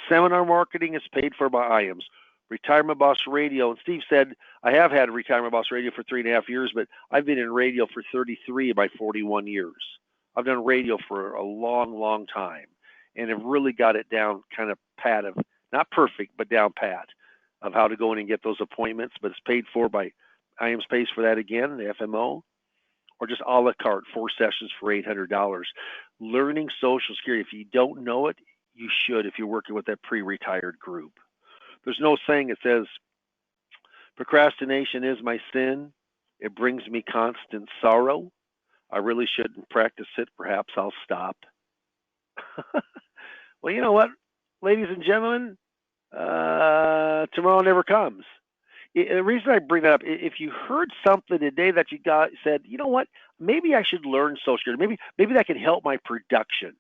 Seminar marketing is paid for by IAMS. Retirement Boss Radio, and Steve said, I have had Retirement Boss Radio for 3.5 years, but I've been in radio for 33 of my 41 years. I've done radio for a long, long time, and have really got it down kind of pat of, not perfect, but down pat of how to go in and get those appointments, but it's paid for by IAMS pays for that again, the FMO, or just a la carte, 4 sessions for $800. Learning Social Security, if you don't know it, you should if you're working with that pre-retired group. There's no saying it says, procrastination is my sin. It brings me constant sorrow. I really shouldn't practice it. Perhaps I'll stop. Well, you know what, ladies and gentlemen, tomorrow never comes. The reason I bring that up, if you heard something today that you got said, you know what, maybe I should learn Social Security. Maybe that can help my production,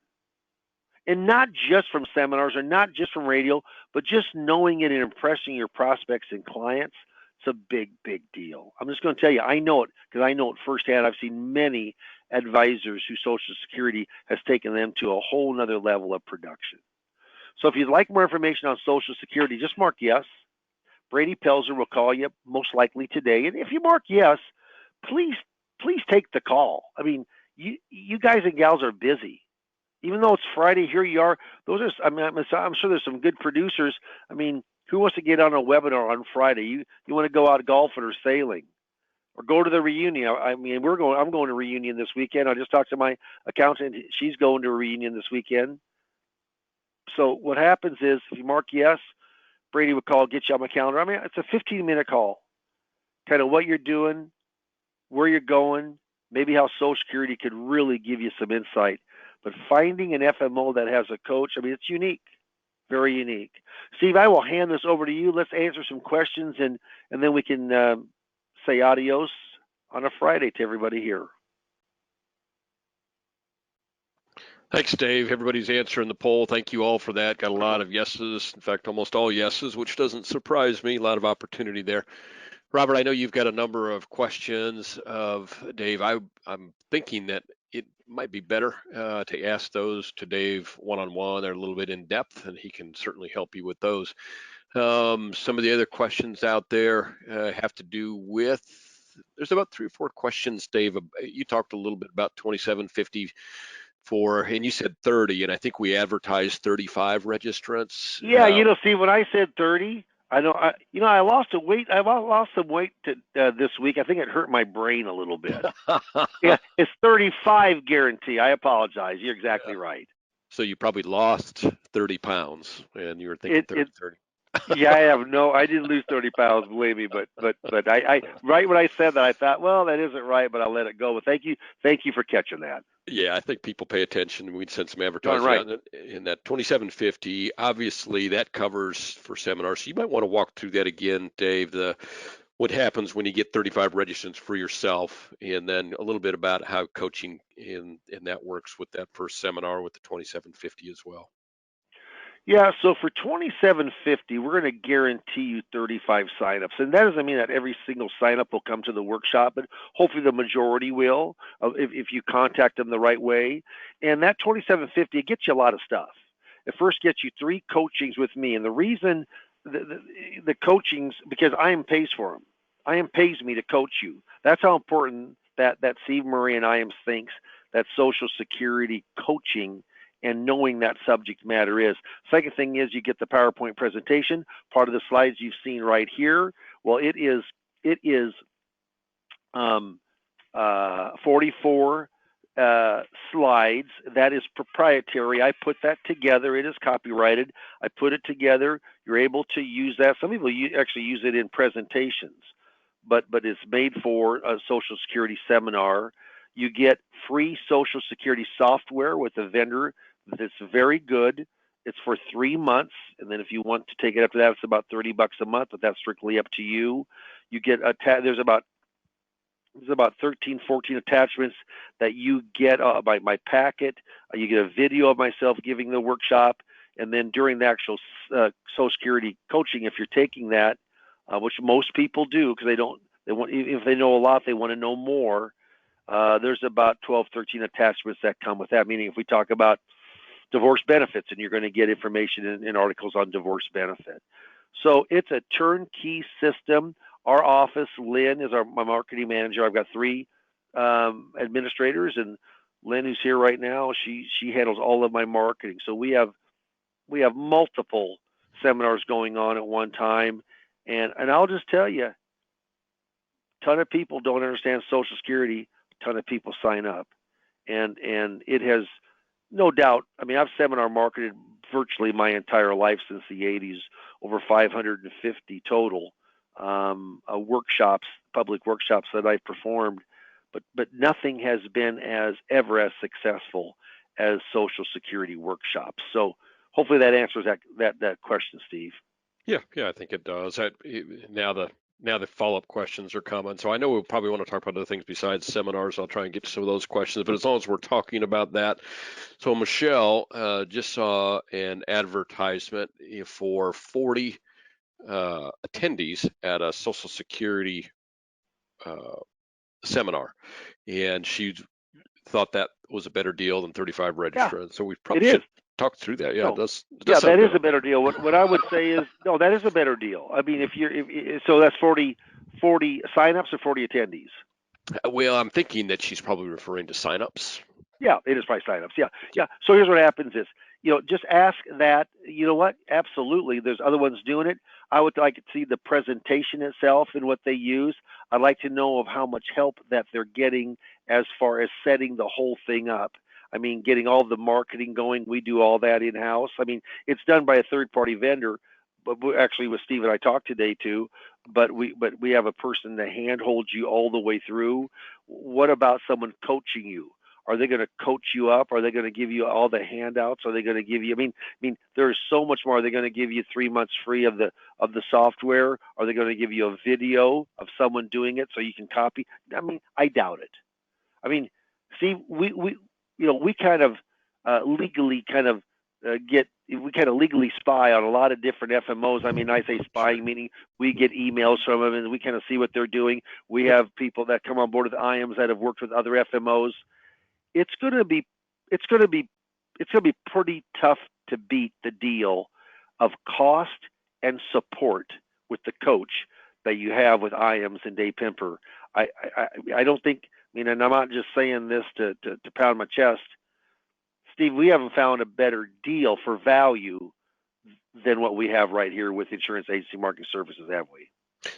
and not just from seminars or not just from radio, but just knowing it and impressing your prospects and clients. It's a big, big deal. I'm just going to tell you, I know it because I know it firsthand. I've seen many advisors whose Social Security has taken them to a whole nother level of production. So if you'd like more information on Social Security, just mark yes. Brady Pelzer will call you most likely today. And if you mark yes, please, please take the call. I mean, you guys and gals are busy. Even though it's Friday, here you are. Those are, I mean, I'm sure there's some good producers. I mean, who wants to get on a webinar on Friday? You want to go out golfing or sailing, or go to the reunion? I mean, I'm going to a reunion this weekend. I just talked to my accountant. She's going to a reunion this weekend. So what happens is, if you mark yes, Brady would call, get you on my calendar. I mean, it's a 15-minute call, kind of what you're doing, where you're going, maybe how Social Security could really give you some insight. But finding an FMO that has a coach, I mean, it's unique, very unique. Steve, I will hand this over to you. Let's answer some questions, and then we can say adios on a Friday to everybody here. Thanks, Dave. Everybody's answering the poll. Thank you all for that. Got a lot of yeses. In fact, almost all yeses, which doesn't surprise me. A lot of opportunity there. Robert, I know you've got a number of questions of Dave. I'm thinking that it might be better to ask those to Dave one-on-one. They're a little bit in depth, and he can certainly help you with those. Some of the other questions out there have to do with, there's about 3 or 4 questions, Dave. You talked a little bit about 2750 and you said 30, and I think we advertised 35 registrants. Yeah, Steve, when I said 30, I lost some weight. I lost some weight this week. I think it hurt my brain a little bit. Yeah, it's 35 guarantee. I apologize. You're exactly right. So you probably lost 30 pounds, and you were thinking 30. Yeah, I didn't lose 30 pounds, believe me, but I right when I said that, I thought, well, that isn't right, but I'll let it go. But thank you for catching that. Yeah, I think people pay attention. We'd send some advertising out in that 2750. Obviously, that covers for seminars. So you might want to walk through that again, Dave. What happens when you get 35 registrants for yourself, and then a little bit about how coaching in that works with that first seminar with the 2750 as well. Yeah, so for 2750, we're going to guarantee you 35 signups, and that doesn't mean that every single signup will come to the workshop, but hopefully the majority will, if you contact them the right way. And that 2750, it gets you a lot of stuff. It first gets you 3 coachings with me, and the reason the coachings, because IAM pays for them. IAM pays me to coach you. That's how important that Steve Murray and IAM thinks that Social Security coaching and knowing that subject matter is. Second thing is, you get the PowerPoint presentation. Part of the slides you've seen right here. Well, it is 44 slides. That is proprietary. I put that together. It is copyrighted. I put it together. You're able to use that. Some people actually use it in presentations, but it's made for a Social Security seminar. You get free Social Security software with a vendor that's very good. It's for 3 months, and then if you want to take it up to that, it's about $30 a month, but that's strictly up to you. You get there's about 13, 14 attachments that you get by my packet. You get a video of myself giving the workshop, and then during the actual Social Security coaching, if you're taking that, which most people do because if they know a lot, they want to know more. There's about 12, 13 attachments that come with that, meaning if we talk about divorce benefits, and you're going to get information in articles on divorce benefit. So it's a turnkey system. Our office, Lynn is my marketing manager. I've got 3 administrators, and Lynn, who's here right now, she handles all of my marketing. So we have multiple seminars going on at one time, and I'll just tell you, a ton of people don't understand Social Security. A ton of people sign up, and it has no doubt. I mean, I've seminar marketed virtually my entire life since the 80s, over 550 total workshops, public workshops that I've performed, but nothing has been ever as successful as Social Security workshops. So hopefully that answers that question, Steve. Yeah, I think it does. Now the follow-up questions are coming. So I know we'll probably want to talk about other things besides seminars. I'll try and get to some of those questions. But as long as we're talking about that, so Michelle just saw an advertisement for 40 attendees at a Social Security seminar, and she thought that was a better deal than 35 Yeah, registrants. So we it probably is. should talk through that. Yeah, No, it does yeah, sound that is good. a better deal. What I would say is, no, that is a better deal. I mean, so that's 40 signups or 40 attendees. Well, I'm thinking that she's probably referring to signups. Yeah, it is price signups. Yeah. So here's what happens is, just ask that. You know what? Absolutely. There's other ones doing it. I would like to see the presentation itself and what they use. I'd like to know of how much help that they're getting as far as setting the whole thing up. I mean, getting all the marketing going. We do all that in house. I mean, it's done by a third party vendor, but actually with Steve and I talked today too. But we have a person that handholds you all the way through. What about someone coaching you? Are they going to coach you up? Are they going to give you all the handouts? Are they going to give you? I mean, there's so much more. Are they going to give you 3 months free of the software? Are they going to give you a video of someone doing it so you can copy? I mean, I doubt it. I mean, see, we kind of legally kind of we kind of legally spy on a lot of different FMOs. I mean, I say spying meaning we get emails from them and we kind of see what they're doing. We have people that come on board with IAMS that have worked with other FMOs. It's going to be pretty tough to beat the deal of cost and support with the coach that you have with IAMS and Dave Pimper. I don't think. I mean, and I'm not just saying this to pound my chest, Steve. We haven't found a better deal for value than what we have right here with Insurance Agency Marketing Services, have we?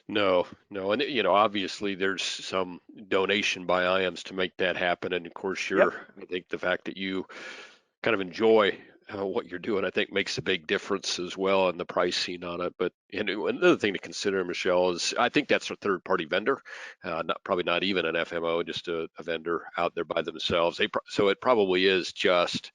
No, and obviously there's some donation by IAMS to make that happen, and of course Yep. I think the fact that you kind of enjoy what you're doing, I think makes a big difference as well in the pricing on it. But another thing to consider, Michelle, is I think that's a third-party vendor, probably not even an FMO, just a vendor out there by themselves. So it probably is just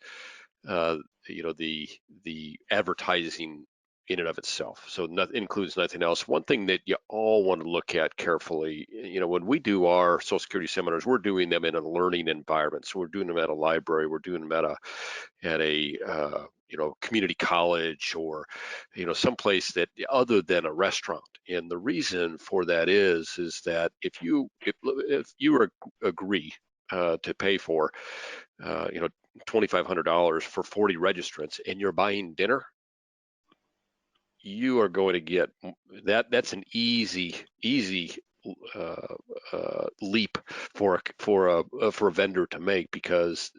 uh, the advertising in and of itself. So includes nothing else. One thing that you all want to look at carefully, when we do our Social Security seminars, we're doing them in a learning environment. So we're doing them at a library, we're doing them at a community college, or someplace that other than a restaurant. And the reason for that is that if you agree to pay for $2,500 for 40 registrants and you're buying dinner, you are going to get that. That's an easy leap for a vendor to make, because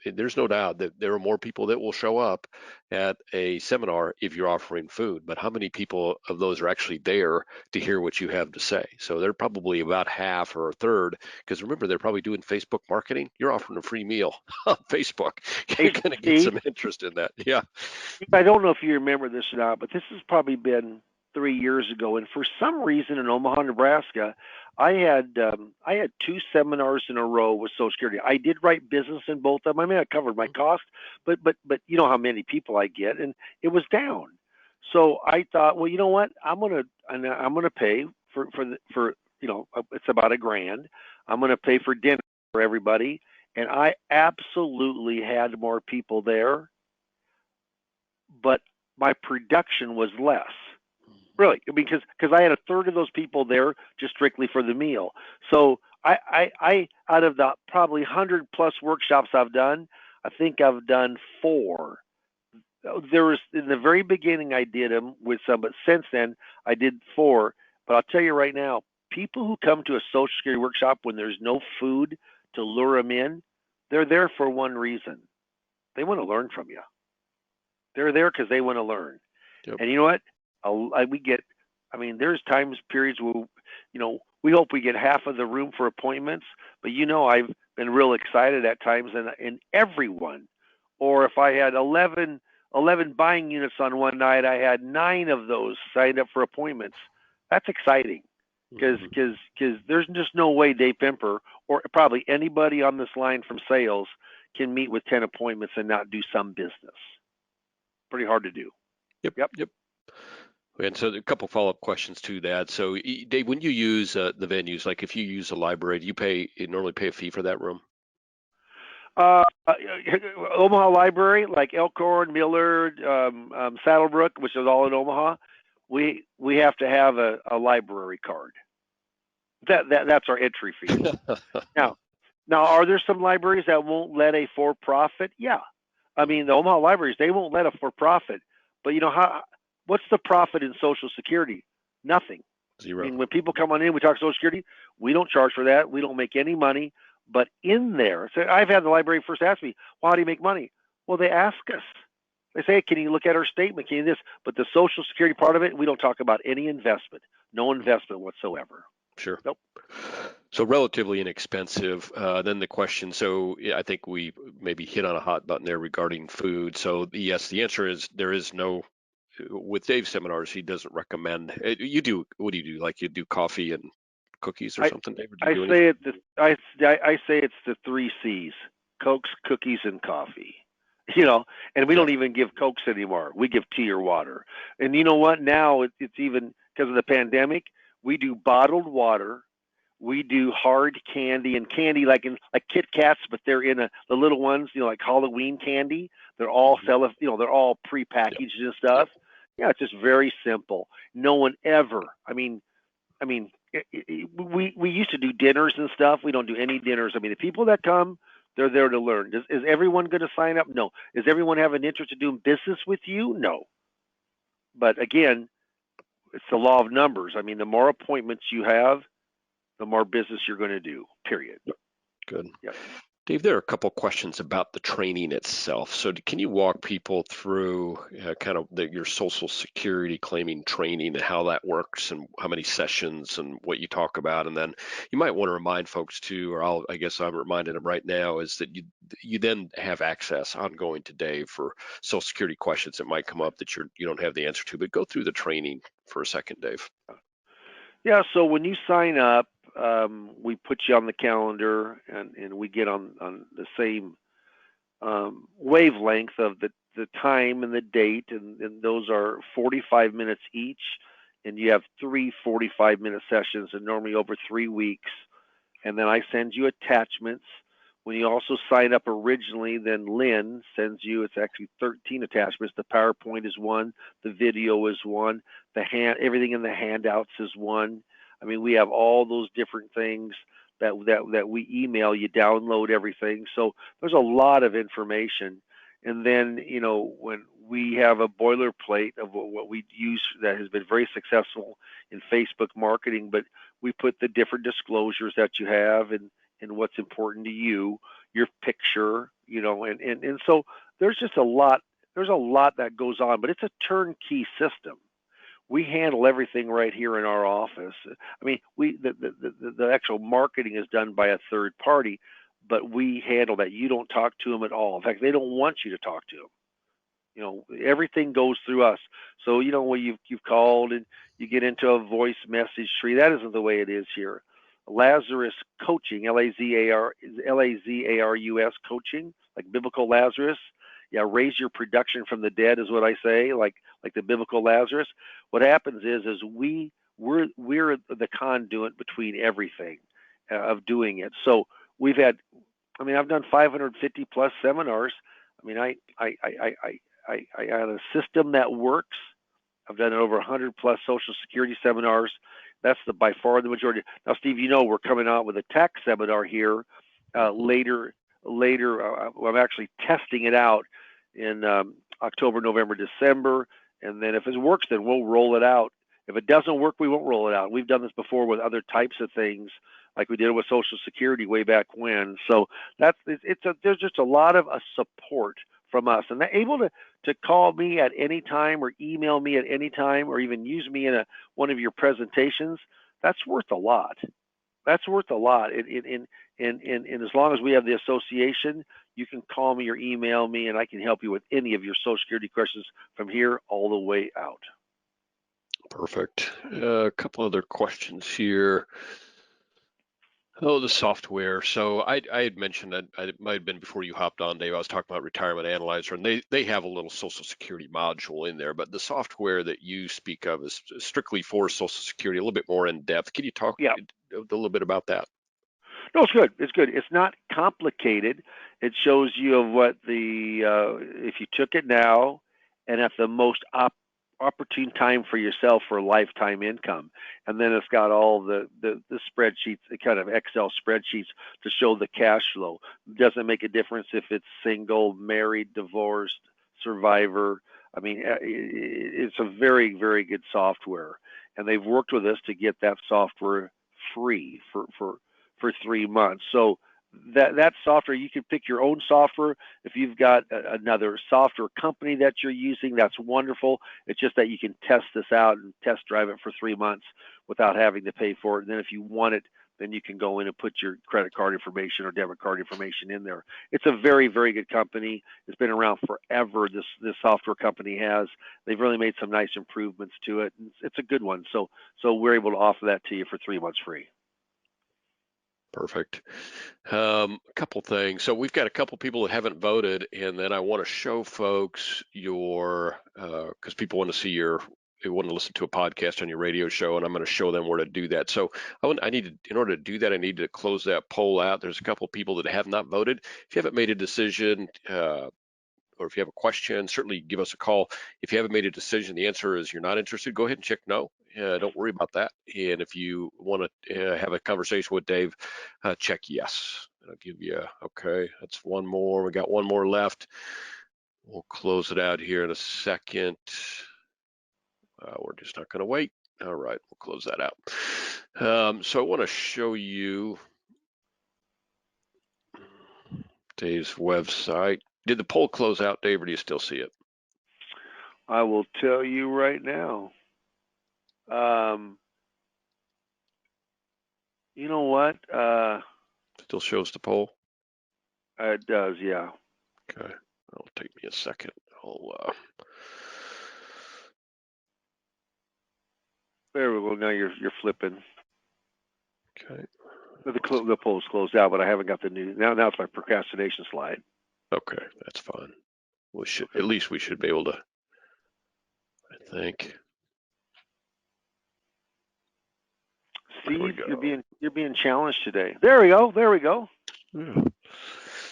there's no doubt that there are more people that will show up at a seminar if you're offering food, but how many people of those are actually there to hear what you have to say? So they're probably about half or a third, because remember, they're probably doing Facebook marketing. You're offering a free meal on Facebook. You're going to get some interest in that. Yeah. I don't know if you remember this or not, but this has probably been 3 years ago, and for some reason in Omaha, Nebraska, I had 2 seminars in a row with Social Security. I did write business in both of them. I mean, I covered my cost, but you know how many people I get, and it was down. So I thought, well, you know what? I'm gonna pay for it's about $1,000. I'm gonna pay for dinner for everybody, and I absolutely had more people there, but my production was less. Really, because I had a third of those people there just strictly for the meal. So I out of the probably 100 plus workshops I've done, I think I've done 4. There was in the very beginning I did them with some, but since then I did 4. But I'll tell you right now, people who come to a Social Security workshop when there's no food to lure them in, they're there for one reason: they want to learn from you. They're there because they want to learn. Yep. And you know what? There's periods where, we hope we get half of the room for appointments, but I've been real excited at times, and everyone, or if I had 11 buying units on one night, I had 9 of those signed up for appointments. That's exciting, because there's just no way Dave Pimper or probably anybody on this line from sales can meet with 10 appointments and not do some business. pretty hard to do. Yep. Yep. Yep. And so a couple follow-up questions to that. So Dave, when you use the venues, like if you use a library, do you normally pay a fee for that room? Uh, Omaha Library, like Elkhorn, Millard, Saddlebrook, which is all in Omaha, we have to have a library card. That's our entry fee. Now, are there some libraries that won't let a for-profit? Yeah, I mean the Omaha libraries, they won't let a for-profit. But what's the profit in Social Security? Nothing. I Zero. mean, when people come on in, we talk Social Security. We don't charge for that. We don't make any money. But in there, so I've had the library first ask me, well, how do you make money? Well, they ask us. They say, can you look at our statement? Can you this? But the Social Security part of it, we don't talk about any investment. No investment whatsoever. Sure. Nope. So relatively inexpensive. Then the question, so yeah, I think we maybe hit on a hot button there regarding food. So yes, the answer is there is no, with Dave's seminars, he doesn't recommend. You do, what do you do? Like you do coffee and cookies or I something, Dave? Or do you I do say anything? I say it's the three C's: Cokes, cookies, and coffee. And we Yeah. don't even give Cokes anymore. We give tea or water. And you know what? Now it's even because of the pandemic. We do bottled water. We do hard candy and candy like Kit Kats, but they're in the little ones, like Halloween candy. They're all Hmm. they're all Yep. prepackaged and Yep. stuff. Yeah, it's just very simple. No one ever. I mean, we used to do dinners and stuff. We don't do any dinners. I mean, the people that come, they're there to learn. Is everyone going to sign up? No. Does everyone have an interest in doing business with you? No. But again, it's the law of numbers. I mean, the more appointments you have, the more business you're going to do. Period. Good. Yep. Dave, there are a couple questions about the training itself. So can you walk people through kind of your Social Security claiming training and how that works and how many sessions and what you talk about? And then you might want to remind folks too, or I guess I'm reminding them right now, is that you then have access ongoing to Dave for Social Security questions that might come up that you don't have the answer to. But go through the training for a second, Dave. Yeah. So when you sign up, we put you on the calendar, and we get on the same wavelength of the time and the date, and those are 45 minutes each, and you have three 45-minute sessions, and normally over 3 weeks. And then I send you attachments. When you also sign up originally, then Lynn sends you, it's actually 13 attachments. The PowerPoint is one, the video is one, everything in the handouts is one. I mean, we have all those different things that we email you, download everything. So there's a lot of information. And then, when we have a boilerplate of what we use that has been very successful in Facebook marketing, but we put the different disclosures that you have and what's important to you, your picture, and so there's just a lot. There's a lot that goes on, but it's a turnkey system. We handle everything right here in our office. I mean, the actual marketing is done by a third party, but we handle that. You don't talk to them at all. In fact, they don't want you to talk to them. Everything goes through us. So when you've called and you get into a voice message tree, that isn't the way it is here. Lazarus Coaching, Lazarus coaching, like biblical Lazarus. Yeah, raise your production from the dead is what I say, like the biblical Lazarus. What happens is we're the conduit between everything of doing it. So we've had, I mean, I've done 550 plus seminars. I mean, I had a system that works. I've done over 100 plus Social Security seminars. That's by far the majority. Now, Steve, we're coming out with a tax seminar here Mhm. later. I'm actually testing it out in October, November, December, and then if it works, then we'll roll it out. If it doesn't work, we won't roll it out. We've done this before with other types of things, like we did with Social Security way back when. So there's just a lot of support from us, and they're able to call me at any time or email me at any time or even use me in one of your presentations. That's worth a lot. That's worth a lot. And as long as we have the association, you can call me or email me, and I can help you with any of your Social Security questions from here all the way out. Perfect. A couple other questions here. Oh, the software. So I had mentioned that it might have been before you hopped on, Dave. I was talking about Retirement Analyzer, and they have a little Social Security module in there, but the software that you speak of is strictly for Social Security, a little bit more in depth. Can you talk Yeah. a little bit about that? No, it's good. It's good. It's not complicated. It shows you of what if you took it now and at the most opportune time for yourself for lifetime income, and then it's got all the spreadsheets, the kind of Excel spreadsheets to show the cash flow. It doesn't make a difference if it's single, married, divorced, survivor. I mean, it's a very, very good software, and they've worked with us to get that software free for 3 months. So that software, you can pick your own software. If you've got another software company that you're using, that's wonderful. It's just that you can test this out and test drive it for 3 months without having to pay for it. And then if you want it, then you can go in and put your credit card information or debit card information in there. It's a very, very good company. It's been around forever. This software company has. They've really made some nice improvements to it. It's a good one. So we're able to offer that to you for 3 months free. Perfect. A couple things. So we've got a couple people that haven't voted, and then I want to show folks your because people want to see they want to listen to a podcast on your radio show, and I'm going to show them where to do that. So I need to, in order to do that, I need to close that poll out. There's a couple people that have not voted. If you haven't made a decision, or if you have a question, certainly give us a call. If you haven't made a decision, the answer is you're not interested, go ahead and check no. Don't worry about that. And if you want to have a conversation with Dave, check yes. I'll give you, okay, that's one more. We got one more left. We'll close it out here in a second. We're just not going to wait. All right, we'll close that out. So I want to show you Dave's website. Did the poll close out, Dave, or do you still see it? I will tell you right now. You know what? Still shows the poll? It does, yeah. Okay, it'll take me a second. There we go. Now you're flipping. Okay. The poll's closed out, but I haven't got the new. Now it's my procrastination slide. Okay, that's fine. At least we should be able to, I think. Steve, you're being challenged today. There we go. There we go. Yeah.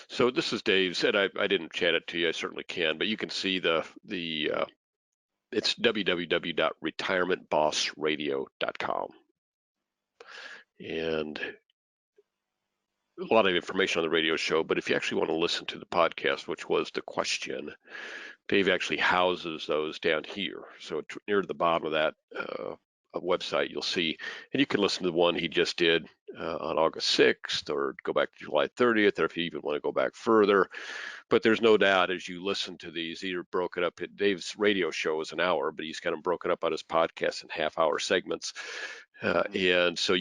So this is Dave's, and I didn't chat it to you. I certainly can, but you can see it's www.retirementbossradio.com, and a lot of information on the radio show. But if you actually want to listen to the podcast, which was the question, Dave actually houses those down here. So near the bottom of that website, you'll see, and you can listen to the one he just did on August 6th, or go back to July 30th, or if you even want to go back further. But there's no doubt as you listen to these, either broken up. Dave's radio show is an hour, but he's got them broken up on his podcast in half-hour segments, and so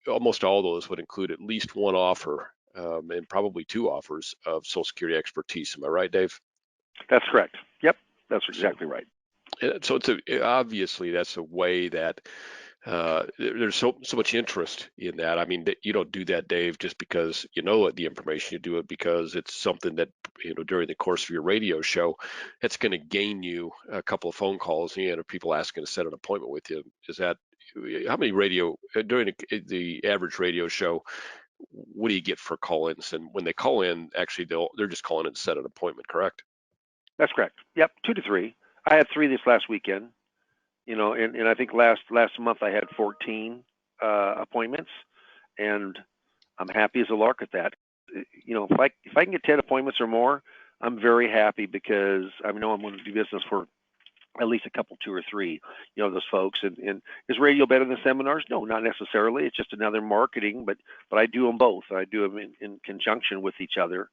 almost all those would include at least one offer, and probably two offers of Social Security expertise. Am I right, Dave? That's correct. Yep, that's exactly right. So obviously that's a way that there's so much interest in that. I mean, you don't do that, Dave, just because you know the information. You do it because it's something that, during the course of your radio show, it's going to gain you a couple of phone calls and people asking to set an appointment with you. Is that how many during the average radio show? What do you get for call-ins? And when they call in, actually they're just calling in to set an appointment, correct? That's correct. Yep, 2 to 3. I had 3 this last weekend. And I think last month I had 14 appointments, and I'm happy as a lark at that. If I can get 10 appointments or more, I'm very happy, because I know I'm going to do business for at least a couple, 2 or 3, those folks. And is radio better than seminars? No, not necessarily. It's just another marketing, but I do them both. I do them in conjunction with each other.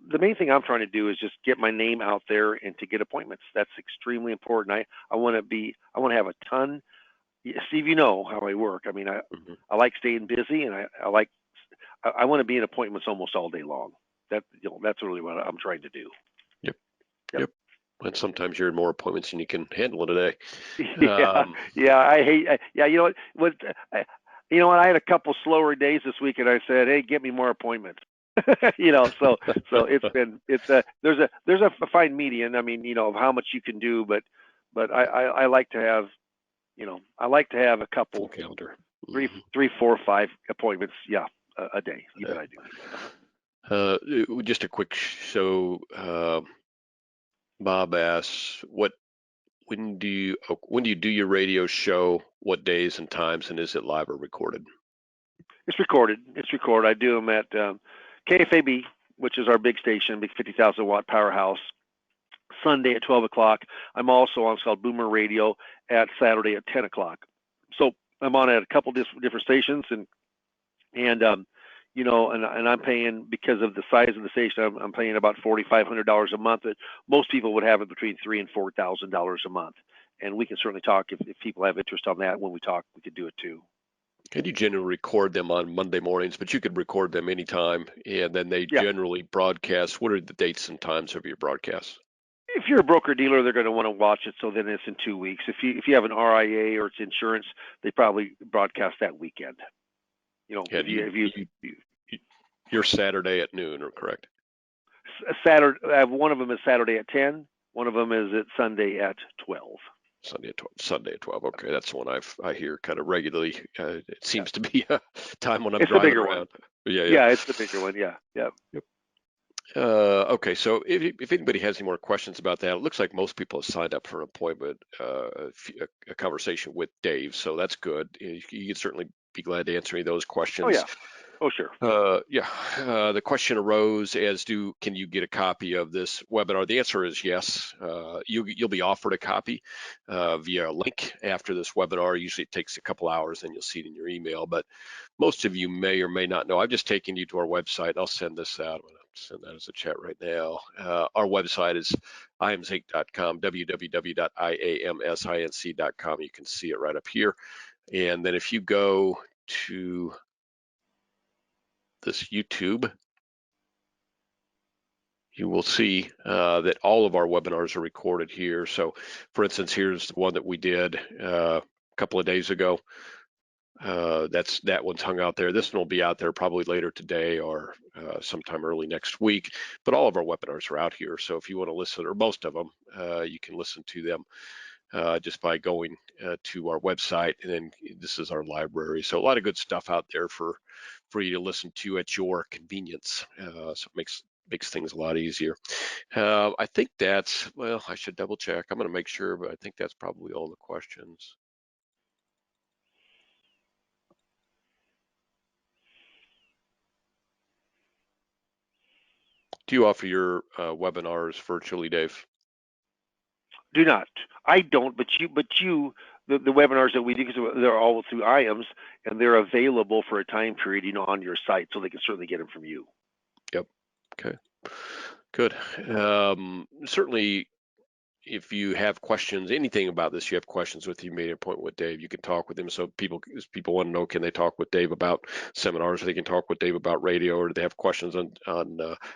The main thing I'm trying to do is just get my name out there and to get appointments. That's extremely important. I want to have a ton. Steve, you know how I work. I mean, I like staying busy, and I want to be in appointments almost all day long. That's really what I'm trying to do. Yep. And sometimes you're in more appointments than you can handle in a day. Yeah, I hate. Yeah, you know what? You know what? I had a couple slower days this week, and I said, "Hey, get me more appointments." So there's a fine median. I mean, of how much you can do, but I like to have, I like to have a Full couple, calendar. three, Mhm. 4, 5 appointments, yeah, a day. Even Yeah. I do. Just a quick so Bob asks, when do you do your radio show? What days and times, and is it live or recorded? It's recorded. It's recorded. I do them at KFAB, which is our big station, big 50,000-watt powerhouse. Sunday at 12 o'clock. I'm also on what's called Boomer Radio at Saturday at 10 o'clock. So I'm on at a couple different stations, and and I'm paying, because of the size of the station, I'm paying about $4,500 a month. Most people would have it between $3,000 and $4,000 a month. And we can certainly talk if people have interest on that. When we talk, we could do it too. And you generally record them on Monday mornings, but you could record them anytime, and then they Yeah. generally broadcast. What are the dates and times of your broadcasts? If you're a broker dealer, they're going to want to watch it. So then it's in 2 weeks. If you have an RIA or it's insurance, they probably broadcast that weekend. Yeah, you're Saturday at noon, or correct? Saturday, one of them is Saturday at 10. One of them is at Sunday at 12. Sunday at 12. Okay, that's the one I hear kind of regularly. It Yeah. seems to be a time when I'm It's the driving bigger one. around. Yeah, yeah. Yeah, it's the bigger one. Yeah, yeah. Yep. Okay, so if anybody has any more questions about that, it looks like most people have signed up for an appointment, a conversation with Dave, so that's good. You can certainly be glad to answer any of those Oh questions. yeah. Oh sure. Yeah, the question arose as can you get a copy of this webinar? The answer is yes. You'll be offered a copy via a link after this webinar. Usually it takes a couple hours and you'll see it in your email, but most of you may or may not know. I've just taken you to our website. I'll send this out. I'm going to send that as a chat right now. Our website is iamsinc.com, www.iamsinc.com. You can see it right up here. And then if you go to this YouTube, you will see that all of our webinars are recorded here. So for instance, here's the one that we did a couple of days ago. That one's hung out there. This one will be out there probably later today or sometime early next week. But all of our webinars are out here. So if you want to listen, or most of them, you can listen to them just by going to our website. And then this is our library. So a lot of good stuff out there for you to listen to at your convenience. So it makes things a lot easier. I think well, I should double check. I'm going to make sure, but I think that's probably all the questions. Do you offer your webinars virtually, Dave? Do not. I don't. The webinars that we do, because they're all through IAMS, and they're available for a time period, on your site, so they can certainly get them from you. Yep. Okay. Good. Certainly, if you have questions, anything about this, you have questions with, you made a point with Dave, you can talk with him. So people want to know, can they talk with Dave about seminars, or they can talk with Dave about radio, or do they have questions on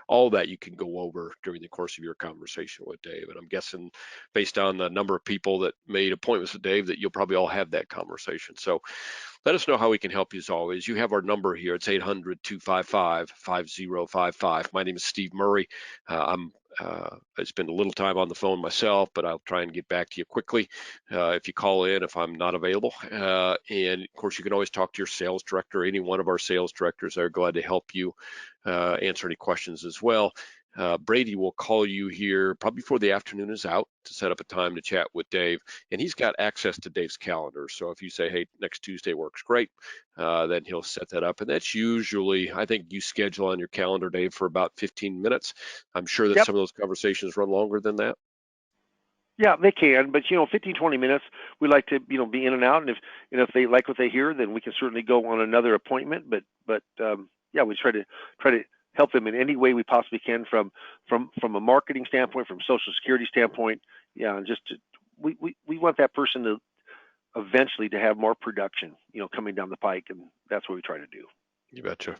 all that, you can go over during the course of your conversation with Dave. And I'm guessing based on the number of people that made appointments with Dave that you'll probably all have that conversation. So let us know how we can help you as always. You have our number here. It's 800-255-5055. My name is Steve Murray. I spend a little time on the phone myself, but I'll try and get back to you quickly if you call in, if I'm not available. And of course, you can always talk to your sales director. Any one of our sales directors are glad to help you answer any questions as well. Brady will call you here probably before the afternoon is out to set up a time to chat with Dave, and he's got access to Dave's calendar. So if you say, hey, next Tuesday works great, then he'll set that up. And that's usually, I think you schedule on your calendar, Dave, for about 15 minutes. I'm sure that Yep. some of those conversations run longer than that. Yeah, they can, but 15, 20 minutes. We like to be in and out, and if they like what they hear, then we can certainly go on another appointment. But yeah, we try to help them in any way we possibly can, from a marketing standpoint, from Social Security standpoint. Yeah, and we want that person to eventually to have more production, coming down the pike, and that's what we try to do. You betcha.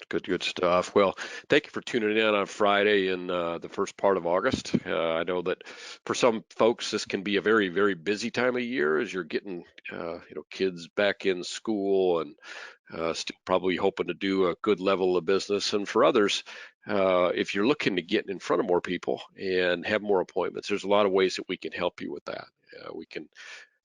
Good stuff. Well, thank you for tuning in on Friday in the first part of August. I know that for some folks, this can be a very, very busy time of year as you're getting, kids back in school and still probably hoping to do a good level of business. And for others, if you're looking to get in front of more people and have more appointments, there's a lot of ways that we can help you with that. We can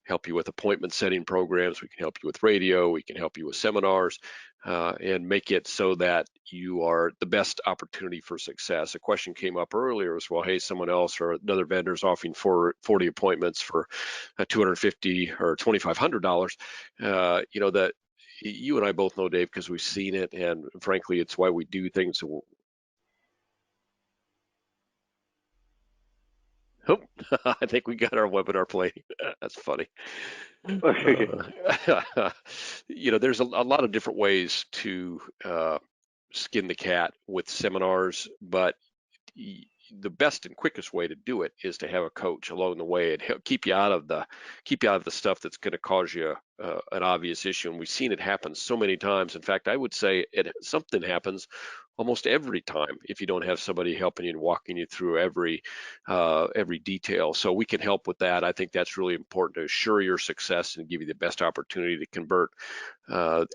help you with appointment setting programs. We can help you with radio. We can help you with seminars and make it so that you are the best opportunity for success. A question came up earlier as well. Hey, someone else or another vendor is offering 40 appointments for $250 or $2,500. That you and I both know, Dave, because we've seen it. And frankly, it's why we do things. Oh, I think we got our webinar playing. That's funny. There's a lot of different ways to skin the cat with seminars, but the best and quickest way to do it is to have a coach along the way and help keep you out of the stuff that's going to cause you an obvious issue. And we've seen it happen so many times. In fact, I would say something happens almost every time if you don't have somebody helping you and walking you through every detail. So we can help with that. I think that's really important to assure your success and give you the best opportunity to convert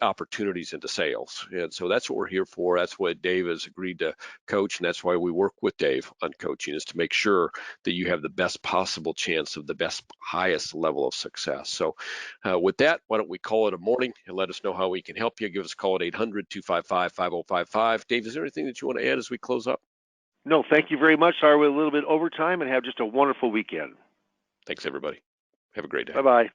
opportunities into sales. And so that's what we're here for. That's what Dave has agreed to coach, and that's why we work with Dave on coaching, is to make sure that you have the best possible chance of the best, highest level of success. So with that, why don't we call it a morning and let us know how we can help you. Give us a call at 800-255-5055. Dave, is there anything that you want to add as we close up? No, thank you very much. Sorry we're a little bit over time, and have just a wonderful weekend. Thanks, everybody. Have a great day. Bye-bye.